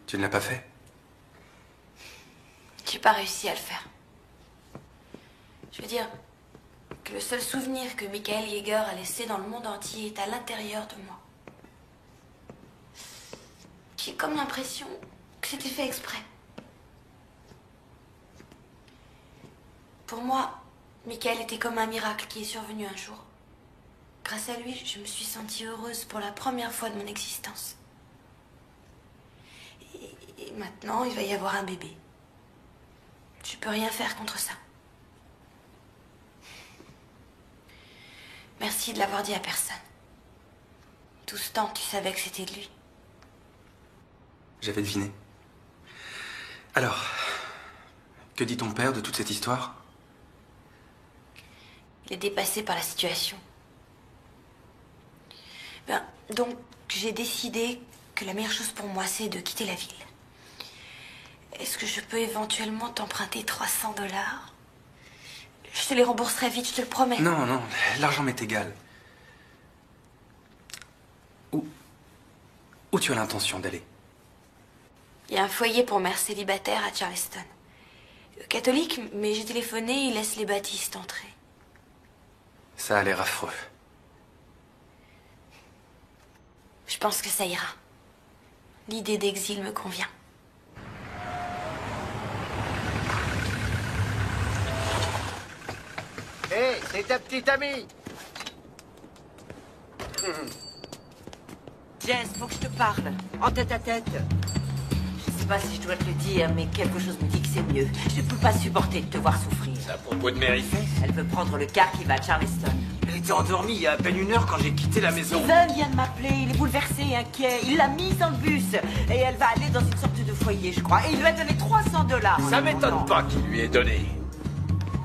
Tu ne l'as pas fait? J'ai pas réussi à le faire. Je veux dire que le seul souvenir que Michael Yeager a laissé dans le monde entier est à l'intérieur de moi. J'ai comme l'impression que c'était fait exprès. Pour moi, Michael était comme un miracle qui est survenu un jour. Grâce à lui, je me suis sentie heureuse pour la première fois de mon existence. Et maintenant, il va y avoir un bébé. Je peux rien faire contre ça. Merci de l'avoir dit à personne. Tout ce temps, tu savais que c'était de lui. J'avais deviné. Alors, que dit ton père de toute cette histoire? Il est dépassé par la situation. Donc, j'ai décidé que la meilleure chose pour moi, c'est de quitter la ville. Est-ce que je peux éventuellement t'emprunter 300 $? Je te les rembourserai vite, je te le promets. Non, non, l'argent m'est égal. Où tu as l'intention d'aller? Il y a un foyer pour mères célibataires à Charleston. Catholique, mais j'ai téléphoné, ils laissent les baptistes entrer. Ça a l'air affreux. Je pense que ça ira. L'idée d'exil me convient. Hé, c'est ta petite amie. Jess, faut que je te parle. En tête à tête. Je sais pas si je dois te le dire, mais quelque chose me dit que c'est mieux. Je ne peux pas supporter de te voir souffrir. C'est à propos de Mary Face? Elle veut prendre le car qui va à Charleston. Elle était endormie il y a à peine 1 heure quand j'ai quitté la maison. Steven vient de m'appeler, il est bouleversé, inquiet. Il l'a mise dans le bus. Et elle va aller dans une sorte de foyer, je crois. Et il lui a donné 300 $. Ça m'étonne pas qu'il lui ait donné.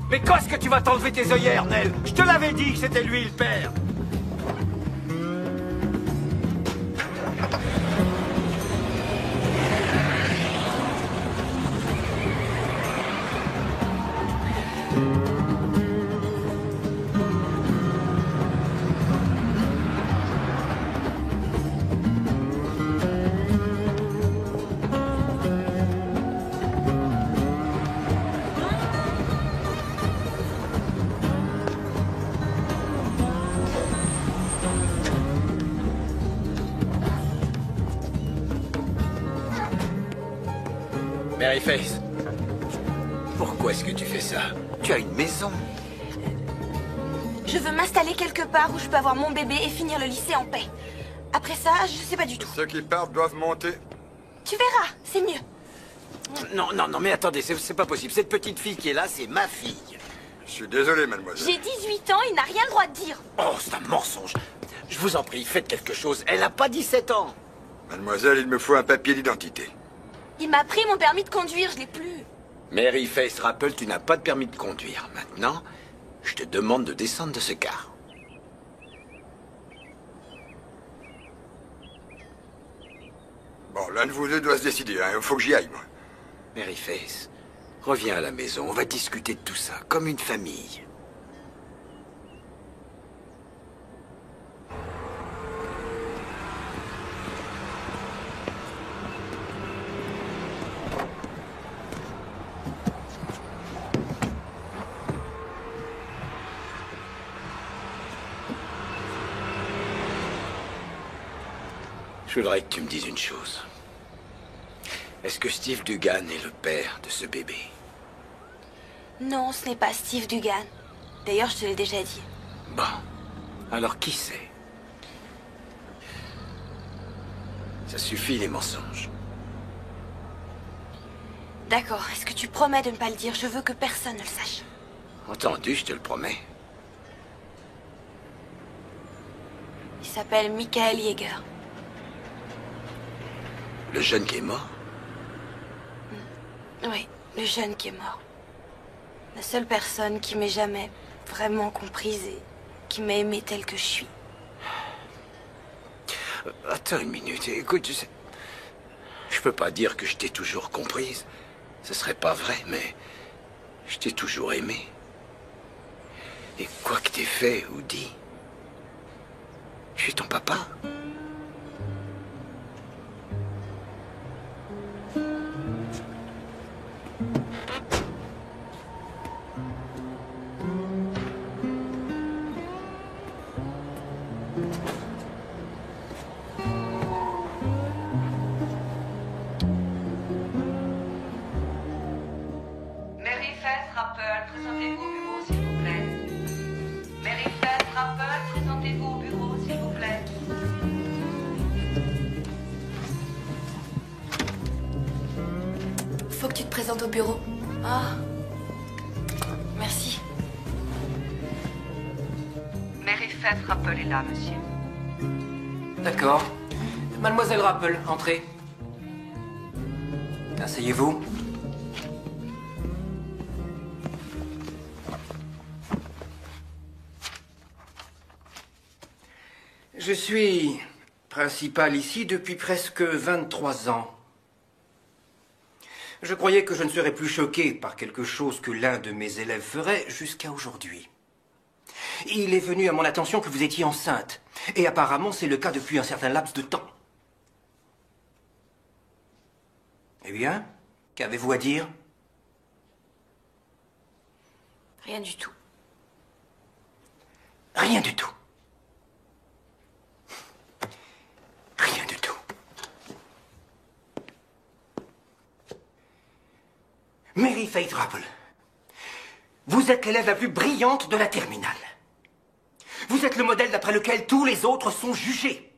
Mais quand est-ce que tu vas t'enlever tes œillères, Nell? Je te l'avais dit que c'était lui le père. Maryface, pourquoi est-ce que tu fais ça? Tu as une maison. Je veux m'installer quelque part où je peux avoir mon bébé et finir le lycée en paix. Après ça, je sais pas du tout. Ceux qui partent doivent monter. Tu verras, c'est mieux. Non, mais attendez, c'est pas possible. Cette petite fille qui est là, c'est ma fille. Je suis désolé, mademoiselle. J'ai 18 ans, il n'a rien le droit de dire. Oh, c'est un mensonge. Je vous en prie, faites quelque chose. Elle n'a pas 17 ans. Mademoiselle, il me faut un papier d'identité. Il m'a pris mon permis de conduire, je l'ai plus. Maryface Rappel, tu n'as pas de permis de conduire. Maintenant, je te demande de descendre de ce car. Bon, l'un de vous deux doit se décider, hein. Il faut que j'y aille, moi. Maryface, reviens à la maison. On va discuter de tout ça, comme une famille. Je voudrais que tu me dises une chose. Est-ce que Steve Dugan est le père de ce bébé? Non, ce n'est pas Steve Dugan. D'ailleurs, je te l'ai déjà dit. Bon. Alors qui c'est? Ça suffit les mensonges. D'accord, est-ce que tu promets de ne pas le dire? Je veux que personne ne le sache. Entendu, je te le promets. Il s'appelle Michael Yeager. Le jeune qui est mort? Oui, le jeune qui est mort. La seule personne qui m'ait jamais vraiment comprise et qui m'a aimée telle que je suis. Attends une minute, écoute, je peux pas dire que je t'ai toujours comprise. Ce serait pas vrai, mais je t'ai toujours aimé. Et quoi que t'aies fait ou dit, je suis ton papa. Maryface Rappel, présentez-vous au bureau, s'il vous plaît. Maryface Rappel, présentez-vous au bureau, s'il vous plaît. Faut que tu te présentes au bureau. Ah. Merci. Maryface Rappel est là, monsieur. D'accord. Mademoiselle Rappel, entrez. Asseyez-vous. Je suis principal ici depuis presque 23 ans. Je croyais que je ne serais plus choqué par quelque chose que l'un de mes élèves ferait jusqu'à aujourd'hui. Il est venu à mon attention que vous étiez enceinte. Et apparemment, c'est le cas depuis un certain laps de temps. Eh bien, qu'avez-vous à dire? Rien du tout. Rien du tout. Rien du tout. Maryface Rappel, vous êtes l'élève la plus brillante de la terminale. Vous êtes le modèle d'après lequel tous les autres sont jugés.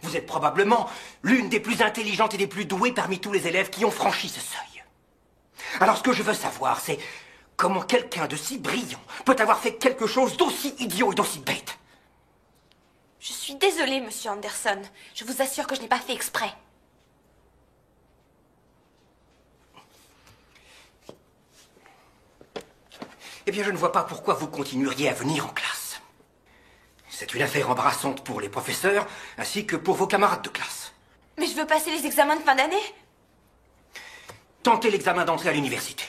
Vous êtes probablement l'une des plus intelligentes et des plus douées parmi tous les élèves qui ont franchi ce seuil. Alors ce que je veux savoir, c'est comment quelqu'un de si brillant peut avoir fait quelque chose d'aussi idiot et d'aussi bête. Je suis désolée, monsieur Anderson. Je vous assure que je n'ai pas fait exprès. Eh bien, je ne vois pas pourquoi vous continueriez à venir en classe. C'est une affaire embarrassante pour les professeurs, ainsi que pour vos camarades de classe. Mais je veux passer les examens de fin d'année. Tentez l'examen d'entrée à l'université.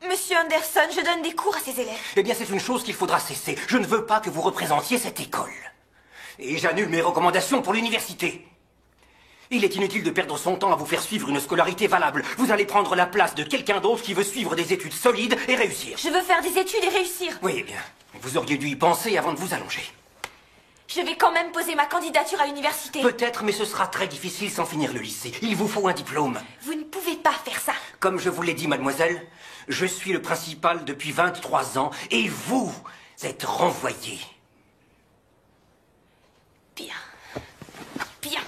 Monsieur Anderson, je donne des cours à ces élèves. Eh bien, c'est une chose qu'il faudra cesser. Je ne veux pas que vous représentiez cette école. Et j'annule mes recommandations pour l'université. Il est inutile de perdre son temps à vous faire suivre une scolarité valable. Vous allez prendre la place de quelqu'un d'autre qui veut suivre des études solides et réussir. Je veux faire des études et réussir. Oui, eh bien, vous auriez dû y penser avant de vous allonger. Je vais quand même poser ma candidature à l'université. Peut-être, mais ce sera très difficile sans finir le lycée. Il vous faut un diplôme. Vous ne pouvez pas faire ça. Comme je vous l'ai dit, mademoiselle, je suis le principal depuis 23 ans et vous êtes renvoyé. Bien. Bien.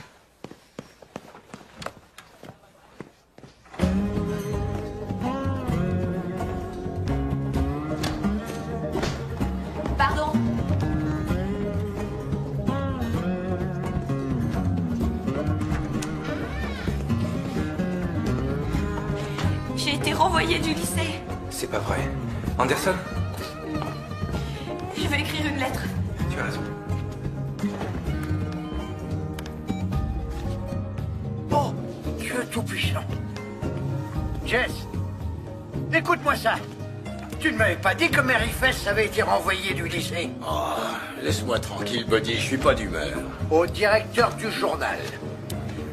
Pardon. J'ai été renvoyée du lycée. C'est pas vrai. Anderson, Je vais écrire une lettre. tu as raison. Oh, Dieu tout-puissant. Jess, écoute-moi ça. Tu ne m'avais pas dit que Mary Fess avait été renvoyée du lycée. Oh, laisse-moi tranquille, Buddy, je suis pas d'humeur. Au directeur du journal.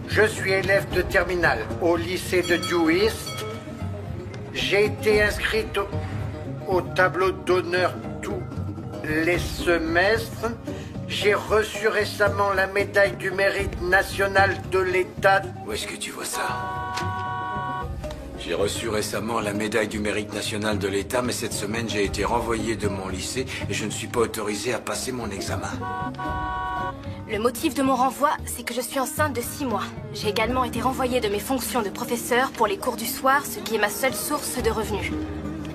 Je suis élève de terminale au lycée de Dew East. J'ai été inscrite au tableau d'honneur tous les semestres. J'ai reçu récemment la médaille du mérite national de l'État. Où est-ce que tu vois ça? J'ai reçu récemment la médaille du mérite national de l'État, mais cette semaine j'ai été renvoyé de mon lycée et je ne suis pas autorisé à passer mon examen. Le motif de mon renvoi, c'est que je suis enceinte de 6 mois. J'ai également été renvoyée de mes fonctions de professeur pour les cours du soir, ce qui est ma seule source de revenus.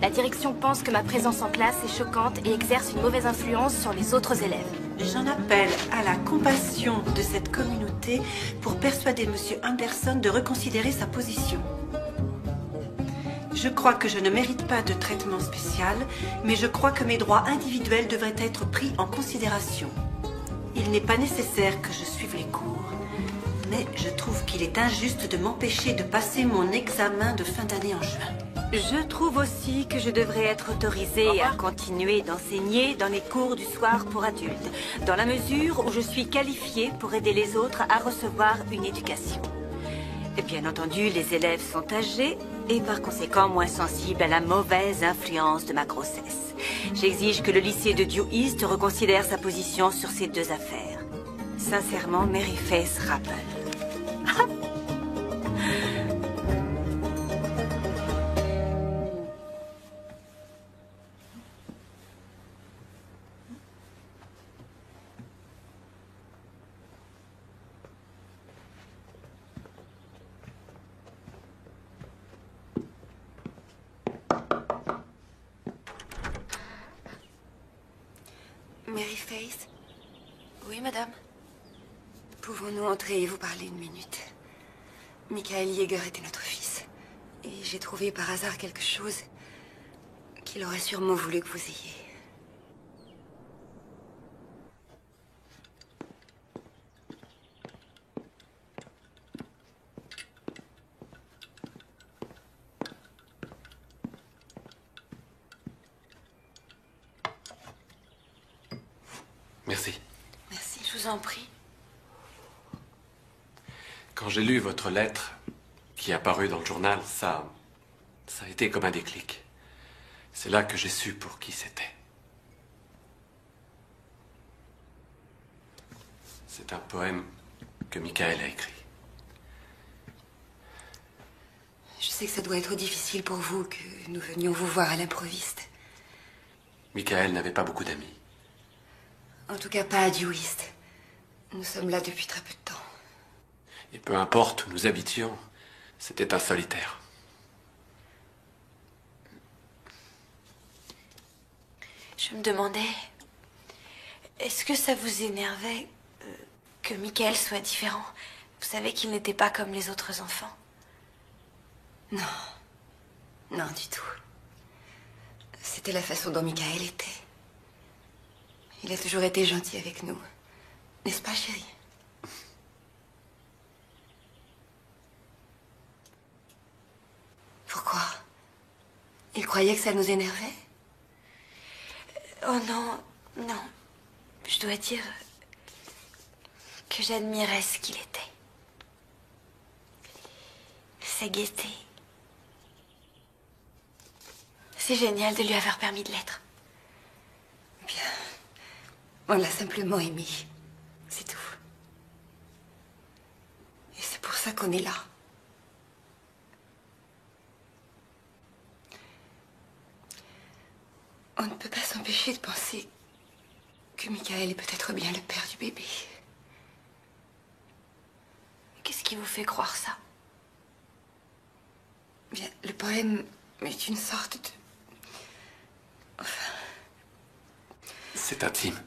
La direction pense que ma présence en classe est choquante et exerce une mauvaise influence sur les autres élèves. J'en appelle à la compassion de cette communauté pour persuader M. Anderson de reconsidérer sa position. Je crois que je ne mérite pas de traitement spécial, mais je crois que mes droits individuels devraient être pris en considération. Il n'est pas nécessaire que je suive les cours, mais je trouve qu'il est injuste de m'empêcher de passer mon examen de fin d'année en juin. Je trouve aussi que je devrais être autorisée à continuer d'enseigner dans les cours du soir pour adultes, dans la mesure où je suis qualifiée pour aider les autres à recevoir une éducation. Et bien entendu, les élèves sont âgés et par conséquent moins sensibles à la mauvaise influence de ma grossesse. J'exige que le lycée de Dew East reconsidère sa position sur ces deux affaires. Sincèrement, Mary Fess Rappel. Mary Faith? Oui, madame. Pouvons-nous entrer et vous parler une minute? Michael Yeager était notre fils. Et j'ai trouvé par hasard quelque chose qu'il aurait sûrement voulu que vous ayez. Merci. Merci, je vous en prie. Quand j'ai lu votre lettre, qui est apparue dans le journal, ça a été comme un déclic. C'est là que j'ai su pour qui c'était. C'est un poème que Michael a écrit. Je sais que ça doit être difficile pour vous que nous venions vous voir à l'improviste. Michael n'avait pas beaucoup d'amis. En tout cas, pas à Dew East. Nous sommes là depuis très peu de temps. Et peu importe où nous habitions, c'était un solitaire. Je me demandais, est-ce que ça vous énervait que Michael soit différent? Vous savez qu'il n'était pas comme les autres enfants. Non. Non, du tout. C'était la façon dont Michael était. Il a toujours été gentil avec nous. N'est-ce pas, chérie? Pourquoi? Il croyait que ça nous énervait? Oh non, non. Je dois dire que j'admirais ce qu'il était. Sa gaieté. C'est génial de lui avoir permis de l'être. Bien. On l'a simplement aimé. C'est tout. Et c'est pour ça qu'on est là. On ne peut pas s'empêcher de penser que Michael est peut-être bien le père du bébé. Qu'est-ce qui vous fait croire ça? Bien, le poème est une sorte de... Enfin... C'est intime.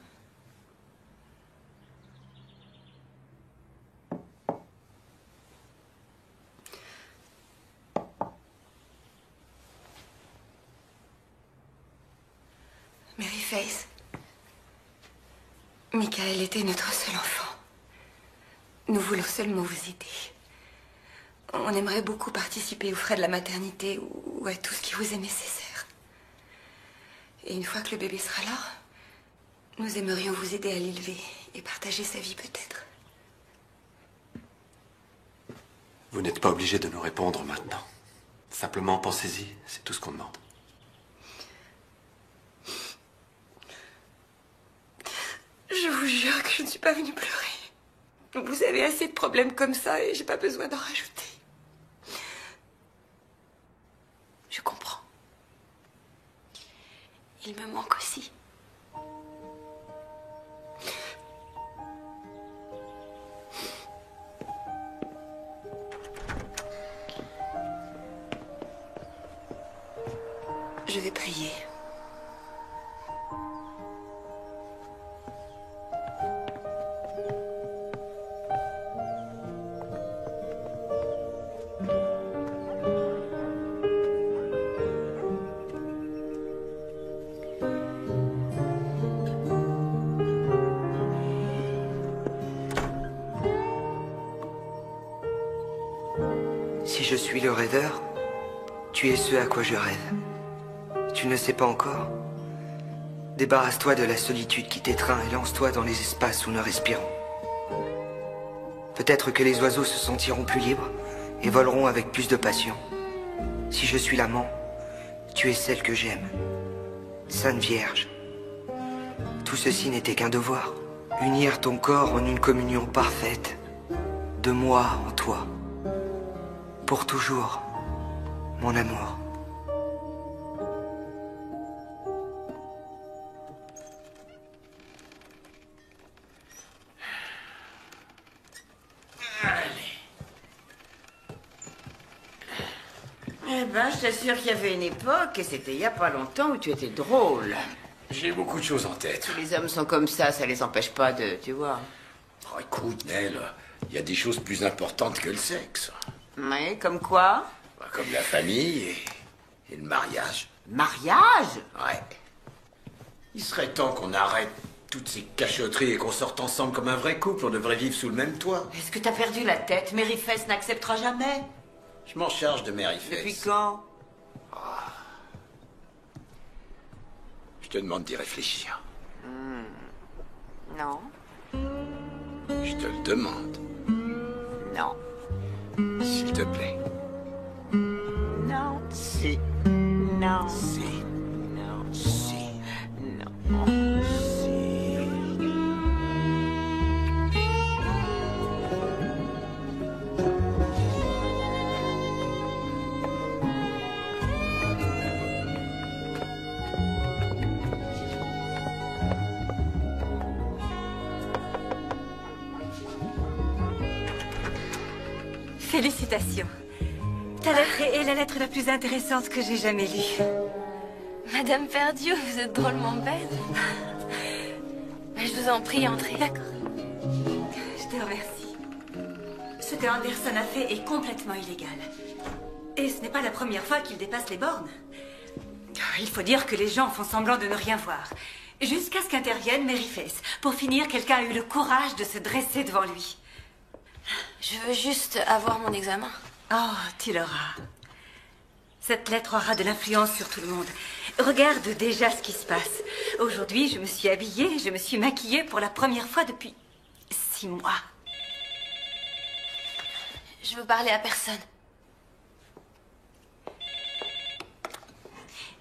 Mary Faith, Michael était notre seul enfant. Nous voulons seulement vous aider. On aimerait beaucoup participer aux frais de la maternité ou à tout ce qui vous est nécessaire. Et une fois que le bébé sera là, nous aimerions vous aider à l'élever et partager sa vie peut-être. Vous n'êtes pas obligé de nous répondre maintenant. Simplement pensez-y, c'est tout ce qu'on demande. Je vous jure que je ne suis pas venue pleurer. Vous avez assez de problèmes comme ça et j'ai pas besoin d'en rajouter. Je comprends. Il me manque aussi. Je vais prier. Si je suis le rêveur, tu es ce à quoi je rêve. Tu ne sais pas encore? Débarrasse-toi de la solitude qui t'étreint et lance-toi dans les espaces où nous respirons. Peut-être que les oiseaux se sentiront plus libres et voleront avec plus de passion. Si je suis l'amant, tu es celle que j'aime. Sainte Vierge. Tout ceci n'était qu'un devoir. Unir ton corps en une communion parfaite. De moi en toi. Pour toujours, mon amour. Eh ben, je t'assure qu'il y avait une époque, et c'était il y a pas longtemps, où tu étais drôle. J'ai beaucoup de choses en tête. Si les hommes sont comme ça les empêche pas de... Tu vois. Oh, écoute, Nell, il y a des choses plus importantes que le sexe. Oui, comme quoi? Comme la famille et le mariage. Mariage? Ouais. Il serait temps qu'on arrête toutes ces cachotteries et qu'on sorte ensemble comme un vrai couple. On devrait vivre sous le même toit. Est-ce que t'as perdu la tête? Mary Faith n'acceptera jamais. Je m'en charge de Mary Faith. Depuis quand? Je te demande d'y réfléchir. Non. Je te le demande. Non. S'il te plaît. Non. Si. Non. Si. Non. Si. Non. Félicitations. Ta lettre est la lettre la plus intéressante que j'ai jamais lue. Madame Perdieu, vous êtes drôlement belle. Mais je vous en prie, entrez. D'accord. Je te remercie. Ce que Anderson a fait est complètement illégal. Et ce n'est pas la première fois qu'il dépasse les bornes. Il faut dire que les gens font semblant de ne rien voir. Jusqu'à ce qu'intervienne Mary Faith. Pour finir, quelqu'un a eu le courage de se dresser devant lui. Je veux juste avoir mon examen. Oh, tu l'auras. Cette lettre aura de l'influence sur tout le monde. Regarde déjà ce qui se passe. Aujourd'hui, je me suis habillée, je me suis maquillée pour la première fois depuis 6 mois. Je veux parler à personne.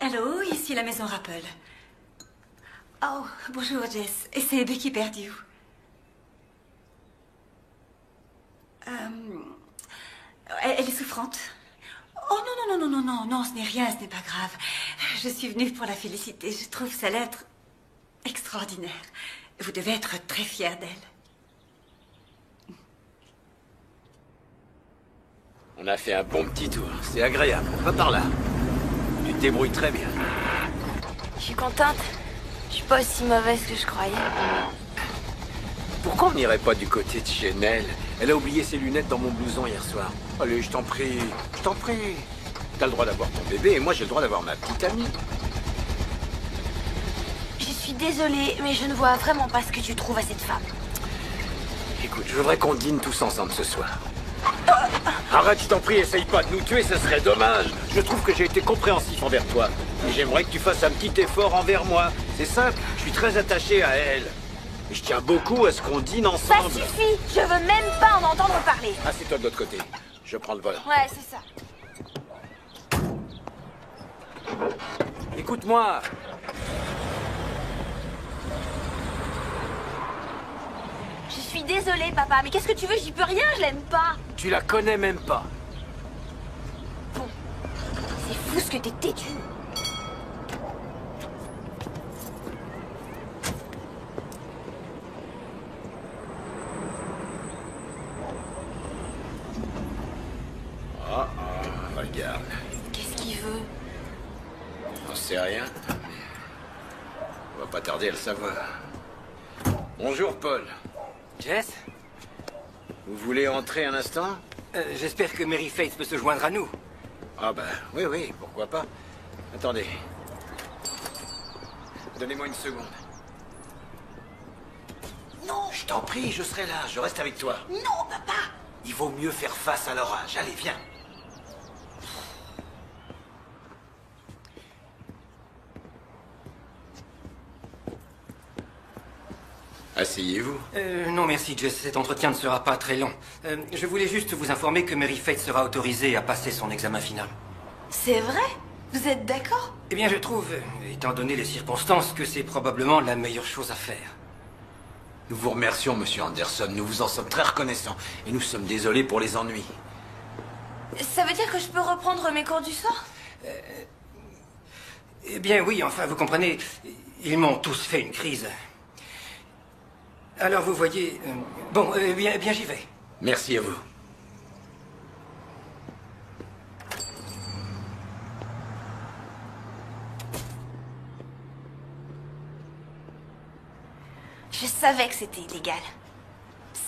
Allô, ici la maison Rappel. Oh, bonjour Jess. Et c'est Becky Perdue. Elle est souffrante. Oh non, ce n'est rien, ce n'est pas grave. Je suis venue pour la féliciter. Je trouve sa lettre extraordinaire. Vous devez être très fière d'elle. On a fait un bon petit tour. C'est agréable. Va par là. Tu te débrouilles très bien. Je suis contente. Je suis pas aussi mauvaise que je croyais. Pourquoi on n'irait pas du côté de chez Nell? Elle a oublié ses lunettes dans mon blouson hier soir. Allez, je t'en prie. Je t'en prie. T'as le droit d'avoir ton bébé et moi j'ai le droit d'avoir ma petite amie. Je suis désolée, mais je ne vois vraiment pas ce que tu trouves à cette femme. Écoute, je voudrais qu'on dîne tous ensemble ce soir. Arrête, je t'en prie, essaye pas de nous tuer, ce serait dommage. Je trouve que j'ai été compréhensif envers toi. Et j'aimerais que tu fasses un petit effort envers moi. C'est simple, je suis très attaché à elle. Et je tiens beaucoup à ce qu'on dîne ensemble. Ça suffit, je veux même pas en entendre parler. Assieds-toi de l'autre côté. Je prends le volant. Ouais, c'est ça. Écoute-moi. Je suis désolée, papa, mais qu'est-ce que tu veux? J'y peux rien, je l'aime pas. Tu la connais même pas. Bon, c'est fou ce que t'es têtu. Regarde. Qu'est-ce qu'il veut? On sait rien. On va pas tarder à le savoir. Bonjour, Paul. Jess? Vous voulez entrer un instant? J'espère que Mary Faith peut se joindre à nous. Ah ben, oui, pourquoi pas. Attendez. Donnez-moi une seconde. Non! Je t'en prie, je serai là, je reste avec toi. Non, papa! Il vaut mieux faire face à l'orage. Allez, viens. Asseyez-vous. Non, merci, Jess. Cet entretien ne sera pas très long. Je voulais juste vous informer que Mary Faith sera autorisée à passer son examen final. C'est vrai? Vous êtes d'accord? Eh bien, je trouve, étant donné les circonstances, que c'est probablement la meilleure chose à faire. Nous vous remercions, monsieur Anderson. Nous vous en sommes très reconnaissants. Et nous sommes désolés pour les ennuis. Ça veut dire que je peux reprendre mes cours du soir? Eh bien, oui, enfin, vous comprenez, ils m'ont tous fait une crise. Alors, vous voyez... bon, bien j'y vais. Merci à vous. Je savais que c'était illégal.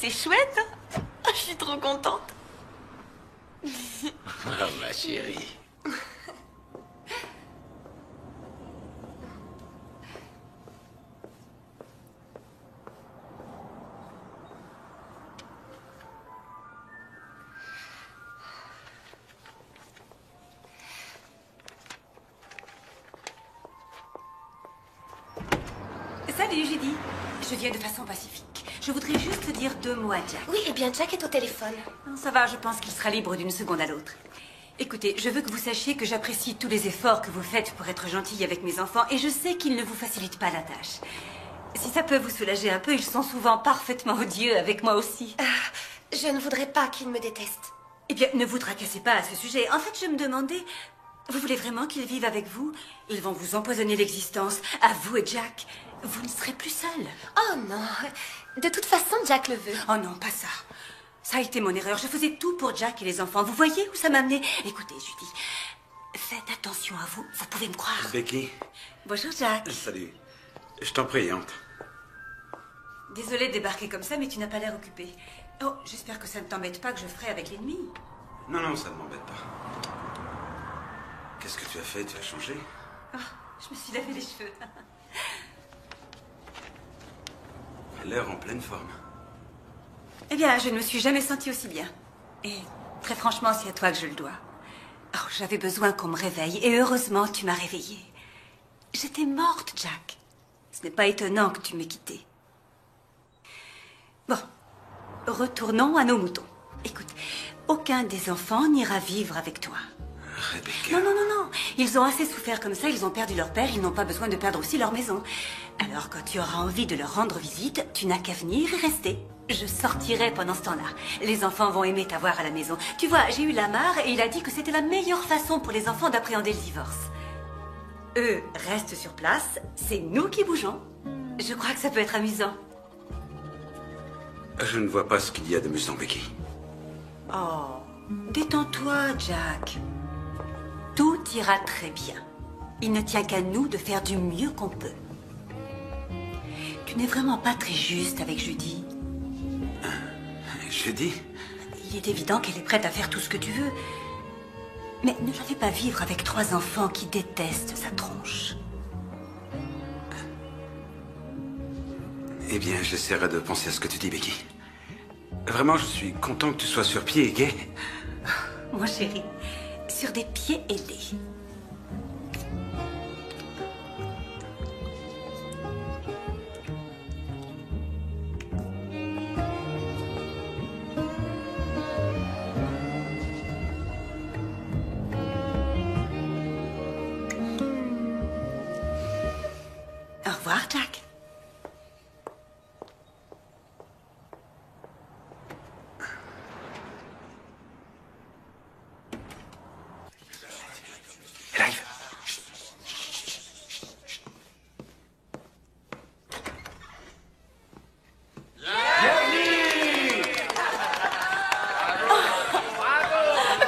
C'est chouette, hein? Je suis trop contente. Oh, ma chérie. Salut Judy. Je viens de façon pacifique. Je voudrais juste dire 2 mots à Jack. Oui, eh bien Jack est au téléphone. Non, ça va, je pense qu'il sera libre d'une seconde à l'autre. Écoutez, je veux que vous sachiez que j'apprécie tous les efforts que vous faites pour être gentille avec mes enfants et je sais qu'ils ne vous facilitent pas la tâche. Si ça peut vous soulager un peu, ils sont souvent parfaitement odieux avec moi aussi. Je ne voudrais pas qu'ils me détestent. Eh bien, ne vous tracassez pas à ce sujet. En fait, je me demandais... Vous voulez vraiment qu'ils vivent avec vous? Ils vont vous empoisonner l'existence. À vous et Jack. Vous ne serez plus seul. Oh non. De toute façon, Jack le veut. Oh non, pas ça. Ça a été mon erreur. Je faisais tout pour Jack et les enfants. Vous voyez où ça m'a amené? Écoutez, Judy, faites attention à vous. Vous pouvez me croire. Becky. Bonjour, Jack. Salut. Je t'en prie, entre. Désolée de débarquer comme ça, mais tu n'as pas l'air occupé. Oh, j'espère que ça ne t'embête pas que je ferai avec l'ennemi. Non, ça ne m'embête pas. Qu'est-ce que tu as fait? Tu as changé? Oh, je me suis lavé les cheveux. Elle a l'air en pleine forme. Eh bien, je ne me suis jamais sentie aussi bien. Et très franchement, c'est à toi que je le dois. Oh, j'avais besoin qu'on me réveille, et heureusement, tu m'as réveillée. J'étais morte, Jack. Ce n'est pas étonnant que tu m'aies quittée. Bon, retournons à nos moutons. Écoute, aucun des enfants n'ira vivre avec toi. Rebecca. Non, non, non, non. Ils ont assez souffert comme ça, ils ont perdu leur père, ils n'ont pas besoin de perdre aussi leur maison. Alors, quand tu auras envie de leur rendre visite, tu n'as qu'à venir et rester. Je sortirai pendant ce temps-là. Les enfants vont aimer t'avoir à la maison. Tu vois, j'ai eu Lamar et il a dit que c'était la meilleure façon pour les enfants d'appréhender le divorce. Eux restent sur place, c'est nous qui bougeons. Je crois que ça peut être amusant. Je ne vois pas ce qu'il y a d'amusant, Becky. Oh, détends-toi, Jack. Tout ira très bien. Il ne tient qu'à nous de faire du mieux qu'on peut. Tu n'es vraiment pas très juste avec Judy. Judy? Il est évident qu'elle est prête à faire tout ce que tu veux. Mais ne la fais pas vivre avec 3 enfants qui détestent sa tronche. Eh bien, j'essaierai de penser à ce que tu dis, Becky. Vraiment, je suis content que tu sois sur pied et gai. Mon chéri, sur des pieds aidés. Au revoir, Jack. Elle arrive.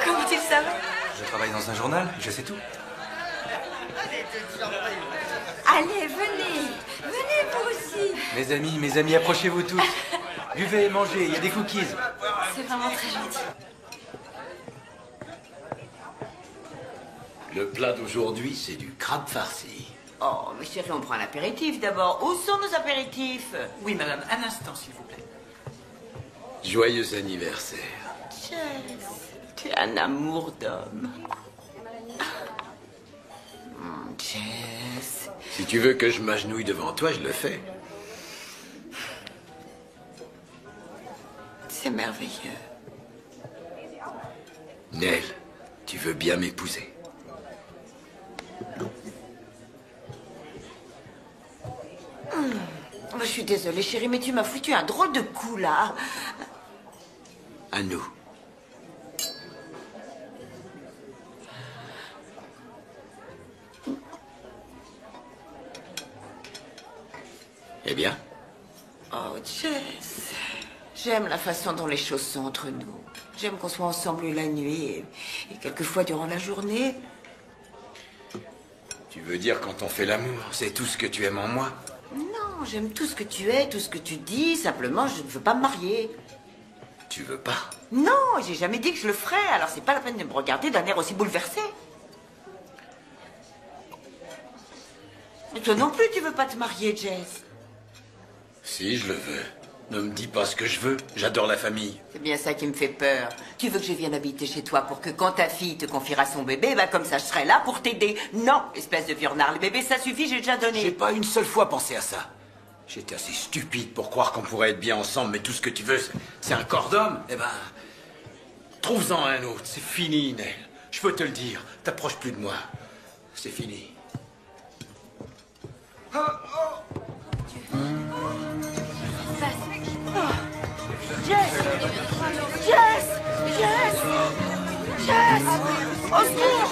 Comment tu le savais? Je travaille dans un journal, je sais tout. Allez, venez. Venez, vous aussi. Mes amis, approchez-vous tous. Buvez et mangez, il y a des cookies. C'est vraiment très gentil. Le plat d'aujourd'hui, c'est du crabe farci. Oh, mais chérie, on prend un apéritif d'abord. Où sont nos apéritifs? Oui, madame, un instant, s'il vous plaît. Joyeux anniversaire. Jess, tu es un amour d'homme. Jess. Si tu veux que je m'agenouille devant toi, je le fais. C'est merveilleux. Nell, tu veux bien m'épouser? Je suis désolée, chérie, mais tu m'as foutu un drôle de coup, là. À nous. Eh bien? Oh, Jess. J'aime la façon dont les choses sont entre nous. J'aime qu'on soit ensemble la nuit et quelquefois durant la journée. Tu veux dire quand on fait l'amour, c'est tout ce que tu aimes en moi? Non, j'aime tout ce que tu es, tout ce que tu dis. Simplement, je ne veux pas me marier. Tu veux pas? Non, j'ai jamais dit que je le ferais. Alors c'est pas la peine de me regarder d'un air aussi bouleversé. Et toi non plus, tu veux pas te marier, Jess? Si, je le veux. Ne me dis pas ce que je veux. J'adore la famille. C'est bien ça qui me fait peur. Tu veux que je vienne habiter chez toi pour que quand ta fille te confiera son bébé, bah comme ça je serai là pour t'aider. Non, espèce de viurnard, le bébé ça suffit, j'ai déjà donné. J'ai pas une seule fois pensé à ça. J'étais assez stupide pour croire qu'on pourrait être bien ensemble, mais tout ce que tu veux, c'est un corps d'homme. Eh ben, trouve-en un autre. C'est fini, Nell. Je peux te le dire. T'approches plus de moi. C'est fini. Jess! Jess! Jess! Jess! Au secours!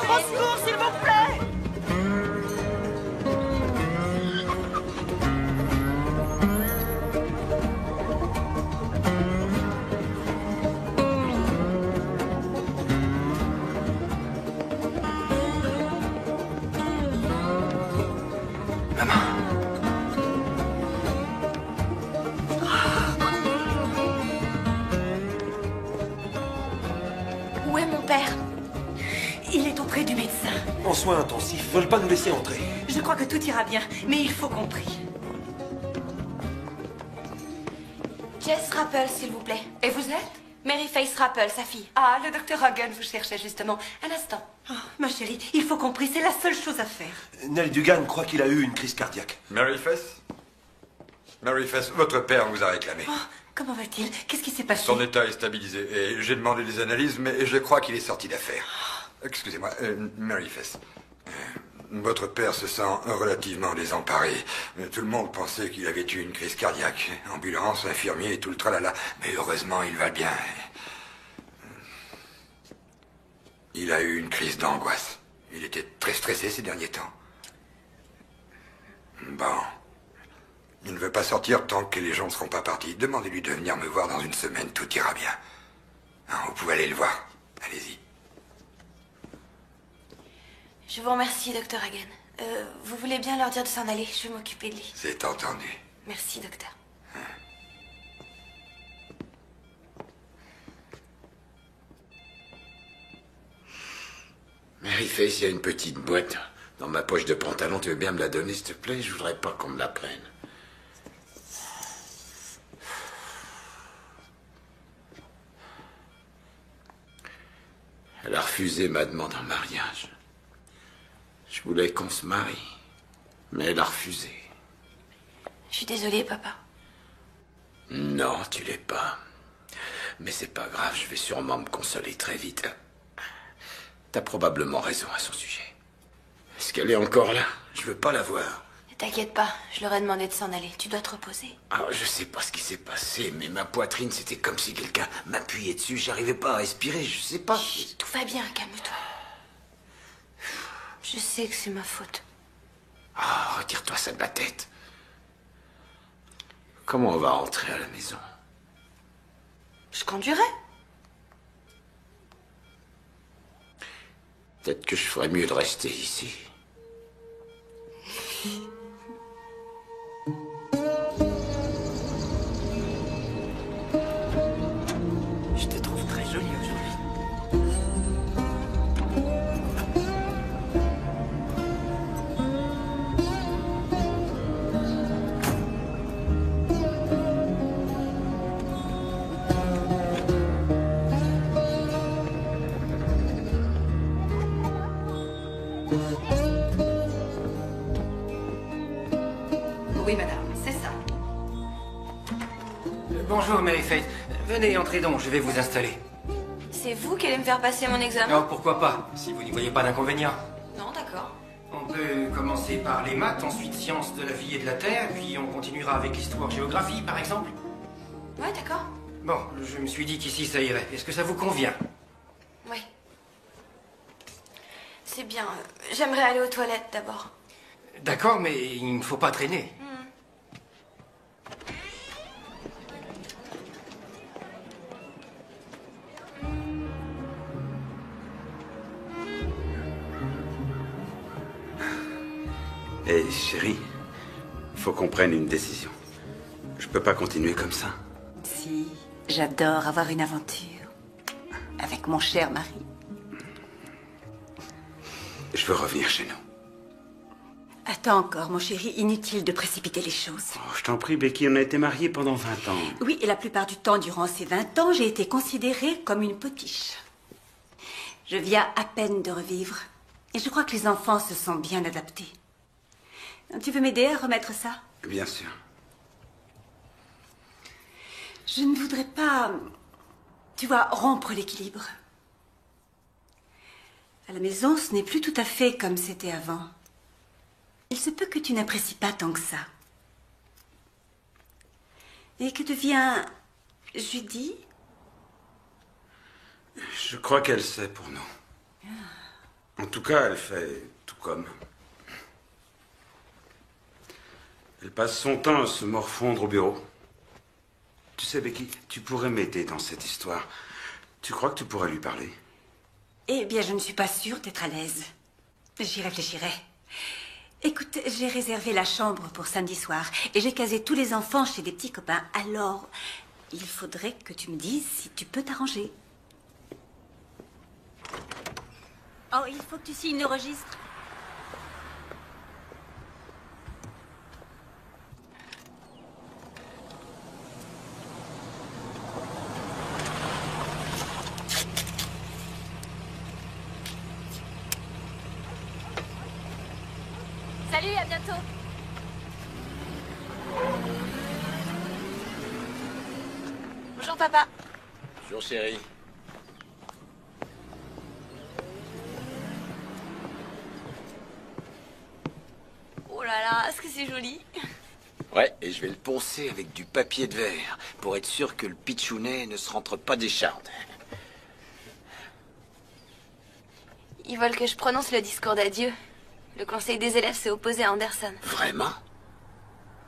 Au secours, s'il vous plaît! Où est mon père? Il est auprès du médecin. En soins intensifs, veulent pas nous laisser entrer. Je crois que tout ira bien, mais il faut qu'on prie. Jess Rappel, s'il vous plaît. Et vous êtes? Mary Faith Rappel, sa fille. Ah, le docteur Hagen vous cherchait justement. Un instant. Oh, ma chérie, il faut qu'on prie, c'est la seule chose à faire. Nell Dugan croit qu'il a eu une crise cardiaque. Mary Faith? Mary Faith, votre père vous a réclamé. Oh, comment va-t-il? Qu'est-ce qui s'est passé? Son état est stabilisé et j'ai demandé des analyses, mais je crois qu'il est sorti d'affaire. Excusez-moi, Mary Faith. Votre père se sent relativement désemparé. Tout le monde pensait qu'il avait eu une crise cardiaque. Ambulance, infirmier et tout le tralala. Mais heureusement, il va bien. Il a eu une crise d'angoisse. Il était très stressé ces derniers temps. Bon. Il ne veut pas sortir tant que les gens ne seront pas partis. Demandez-lui de venir me voir dans une semaine, tout ira bien. Hein, vous pouvez aller le voir. Allez-y. Je vous remercie, docteur Hagen. Vous voulez bien leur dire de s'en aller? Je vais m'occuper de lui. C'est entendu. Merci, docteur. Mary Faith, il y a une petite boîte dans ma poche de pantalon. Tu veux bien me la donner, s'il te plaît? Je voudrais pas qu'on me la prenne. Elle a refusé ma demande en mariage. Je voulais qu'on se marie, mais elle a refusé. Je suis désolée, papa. Non, tu l'es pas. Mais c'est pas grave, je vais sûrement me consoler très vite. T'as probablement raison à son sujet. Est-ce qu'elle est encore là? Je veux pas la voir. T'inquiète pas, je leur ai demandé de s'en aller. Tu dois te reposer. Alors, je sais pas ce qui s'est passé, mais ma poitrine, c'était comme si quelqu'un m'appuyait dessus. J'arrivais pas à respirer, je sais pas. Chut, tout va bien, calme-toi. Je sais que c'est ma faute. Ah, retire-toi ça de la tête. Comment on va rentrer à la maison? Je conduirai. Peut-être que je ferais mieux de rester ici. Je te trouve très jolie aujourd'hui. Oui, madame, c'est ça. Bonjour, Mary Faith. Venez, entrez donc, je vais vous installer. C'est vous qui allez me faire passer mon examen? Non, pourquoi pas, si vous n'y voyez pas d'inconvénient. Non, d'accord. On peut commencer par les maths, ensuite sciences de la vie et de la terre, puis on continuera avec l'histoire-géographie, par exemple. Ouais, d'accord. Bon, je me suis dit qu'ici ça irait. Est-ce que ça vous convient? Oui. C'est bien. J'aimerais aller aux toilettes d'abord. D'accord, mais il ne faut pas traîner. Hé, chérie, faut qu'on prenne une décision. Je peux pas continuer comme ça. Si, j'adore avoir une aventure. Avec mon cher mari. Je veux revenir chez nous. Attends encore, mon chéri, inutile de précipiter les choses. Oh, je t'en prie, Becky, on a été mariés pendant 20 ans. Oui, et la plupart du temps, durant ces 20 ans, j'ai été considérée comme une potiche. Je viens à peine de revivre. Et je crois que les enfants se sont bien adaptés. Tu veux m'aider à remettre ça? Bien sûr. Je ne voudrais pas, tu vois, rompre l'équilibre. À la maison, ce n'est plus tout à fait comme c'était avant. Il se peut que tu n'apprécies pas tant que ça. Et que devient Judy? Je crois qu'elle sait pour nous. En tout cas, elle fait tout comme. Elle passe son temps à se morfondre au bureau. Tu sais, Becky, tu pourrais m'aider dans cette histoire. Tu crois que tu pourrais lui parler? Eh bien, je ne suis pas sûre d'être à l'aise. J'y réfléchirai. Écoute, j'ai réservé la chambre pour samedi soir et j'ai casé tous les enfants chez des petits copains. Alors, il faudrait que tu me dises si tu peux t'arranger. Oh, il faut que tu signes le registre. Salut, à bientôt. Bonjour, papa. Bonjour, chérie. Oh là là, est-ce que c'est joli? Ouais, et je vais le poncer avec du papier de verre pour être sûr que le pitchounet ne se rentre pas des chardes. Ils veulent que je prononce le discours d'adieu. Le conseil des élèves s'est opposé à Anderson. Vraiment?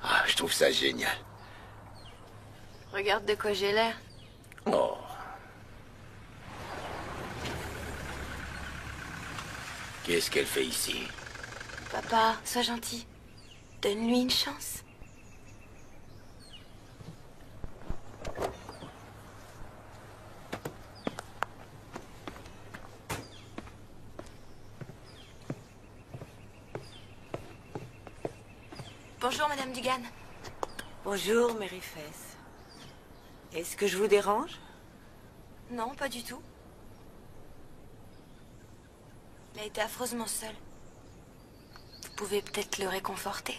Ah, je trouve ça génial. Regarde de quoi j'ai l'air. Oh. Qu'est-ce qu'elle fait ici? Papa, sois gentil. Donne-lui une chance. Bonjour, Madame Dugan. Bonjour, Mary Faith. Est-ce que je vous dérange? Non, pas du tout. Il a été affreusement seul. Vous pouvez peut-être le réconforter.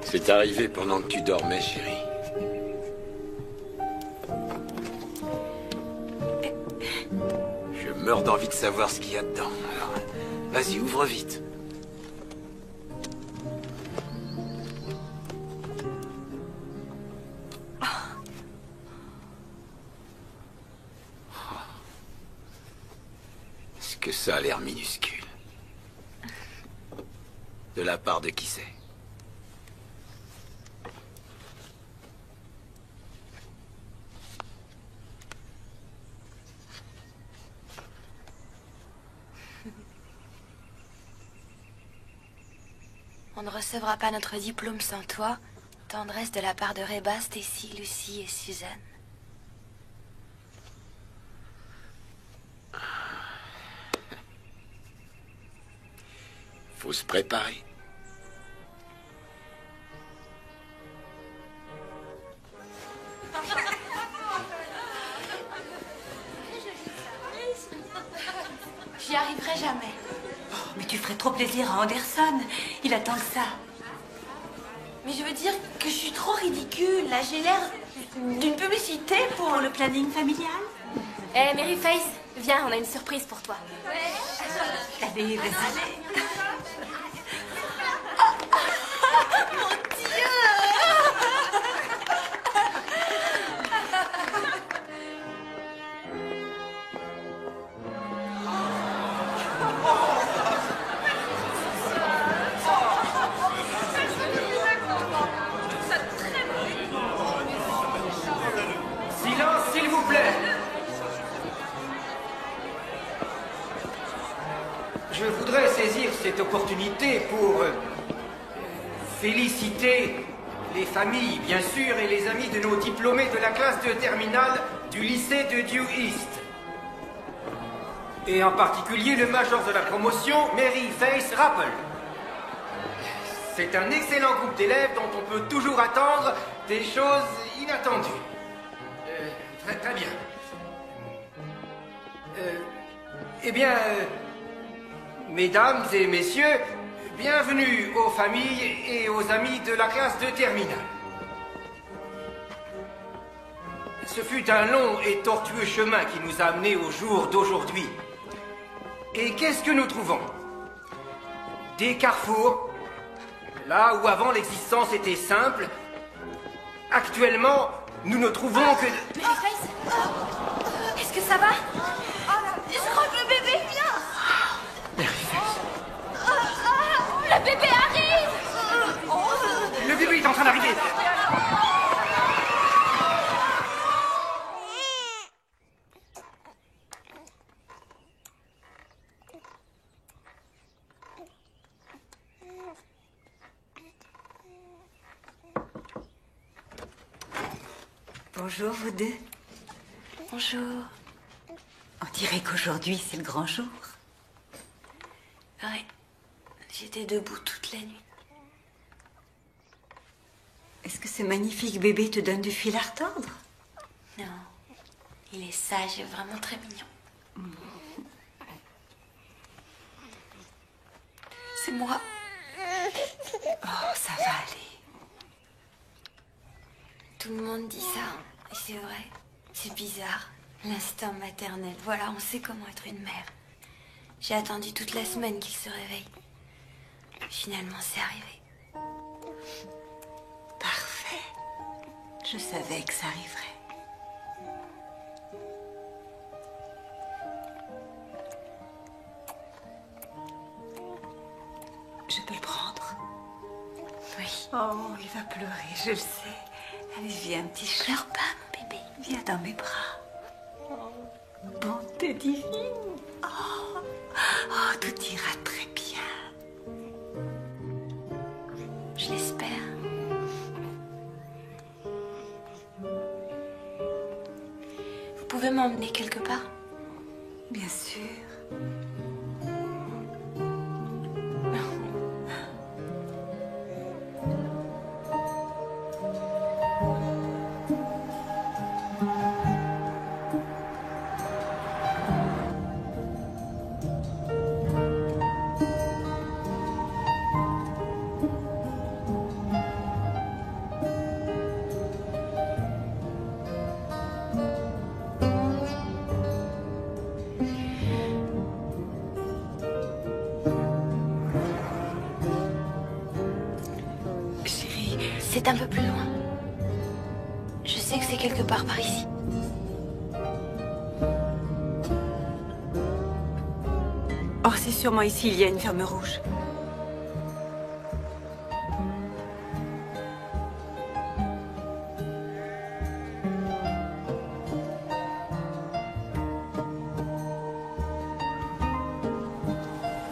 C'est arrivé pendant que tu dormais, chérie. Je meurs d'envie de savoir ce qu'il y a dedans. Alors, vas-y, ouvre vite. Est-ce que ça a l'air minuscule? De la part de qui c'est? On ne recevra pas notre diplôme sans toi. Tendresse de la part de Reba, Stacy, Lucie et Suzanne. Faut se préparer. J'y arriverai jamais. Mais tu ferais trop plaisir à Anderson. Il attend que ça. Mais je veux dire que je suis trop ridicule. Là, j'ai l'air d'une publicité pour le planning familial. Eh, Mary Faith, viens, on a une surprise pour toi. Allez, vas-y. Silence, s'il vous plaît. Je voudrais saisir cette opportunité pour féliciter les familles, bien sûr, et les amis de nos diplômés de la classe de terminale du lycée de Dew East. Et en particulier le major de la promotion, Mary Faith Rappel. C'est un excellent groupe d'élèves dont on peut toujours attendre des choses inattendues. Très bien. Eh bien, mesdames et messieurs, bienvenue aux familles et aux amis de la classe de terminale. Ce fut un long et tortueux chemin qui nous a amenés au jour d'aujourd'hui. Et qu'est-ce que nous trouvons? Des carrefours, là où avant l'existence était simple, Actuellement, nous ne trouvons que... Maryface, est-ce que ça va? Je crois que le bébé vient. Maryface. Le bébé arrive. Le bébé est en train d'arriver. Bonjour, vous deux. Bonjour. On dirait qu'aujourd'hui, c'est le grand jour. Ouais, j'étais debout toute la nuit. Est-ce que ce magnifique bébé te donne du fil à retordre? Non, il est sage et vraiment très mignon. C'est moi. Oh, ça va aller. Tout le monde dit ça, et c'est vrai. C'est bizarre, l'instinct maternel. Voilà, on sait comment être une mère. J'ai attendu toute la semaine qu'il se réveille. Finalement, c'est arrivé. Parfait. Je savais que ça arriverait. Je peux le prendre? Oui. Oh, il va pleurer, je le sais. Allez, viens, petit chat. Pleure pas, mon bébé. Viens dans mes bras. Bonté divine. Oh, tout ira très bien. Je l'espère. Vous pouvez m'emmener quelque part? Bien sûr. C'est un peu plus loin. Je sais que c'est quelque part par ici. Oh, c'est sûrement ici, il y a une ferme rouge.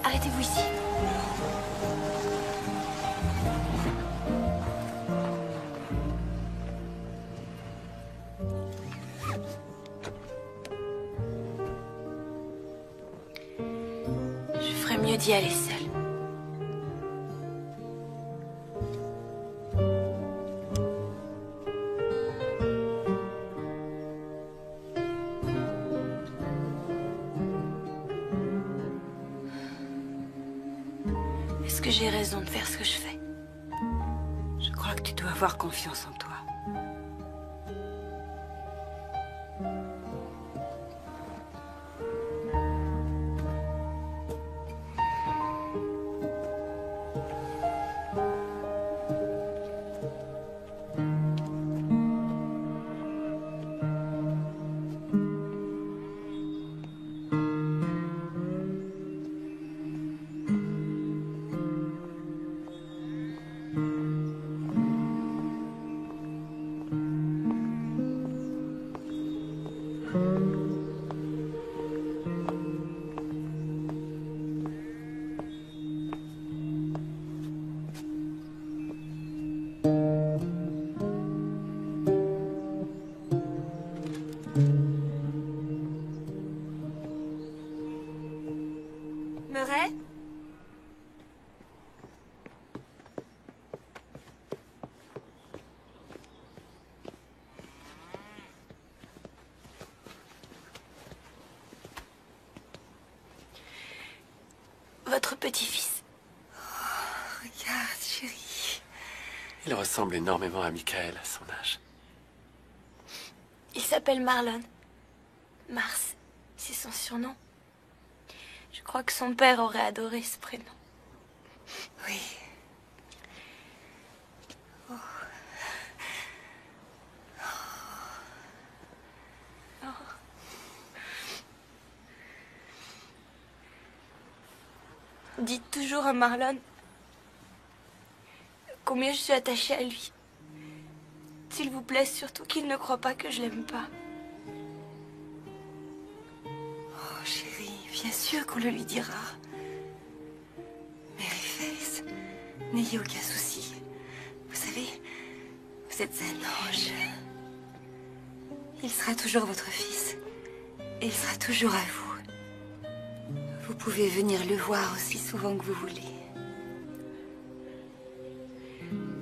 Arrêtez-vous ici. Je ferais mieux d'y aller seule. Est-ce que j'ai raison de faire ce que je fais? Je crois que tu dois avoir confiance en toi. Murray? Votre petit-fils. Regarde, chérie. Il ressemble énormément à Michael à son âge. Il s'appelle Marlon. Mars, c'est son surnom. Je crois que son père aurait adoré ce prénom. Oui. Oh. Dites toujours à Marlon combien je suis attachée à lui. S'il vous plaît, surtout qu'il ne croit pas que je l'aime pas. Oh, chérie, bien sûr qu'on le lui dira. Mary Faith, n'ayez aucun souci. Vous savez, vous êtes un ange. Il sera toujours votre fils. Et il sera toujours à vous. Vous pouvez venir le voir aussi souvent que vous voulez.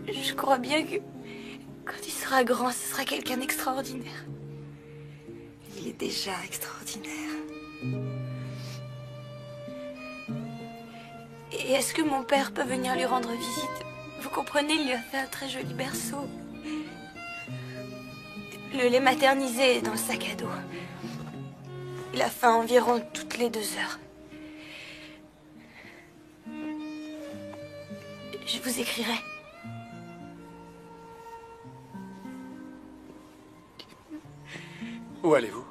Je crois bien que quand il sera grand, ce sera quelqu'un d'extraordinaire. Il est déjà extraordinaire. Et est-ce que mon père peut venir lui rendre visite? Vous comprenez, il lui a fait un très joli berceau. Le lait maternisé est dans le sac à dos. Il a faim environ toutes les 2 heures. Je vous écrirai. Où allez-vous?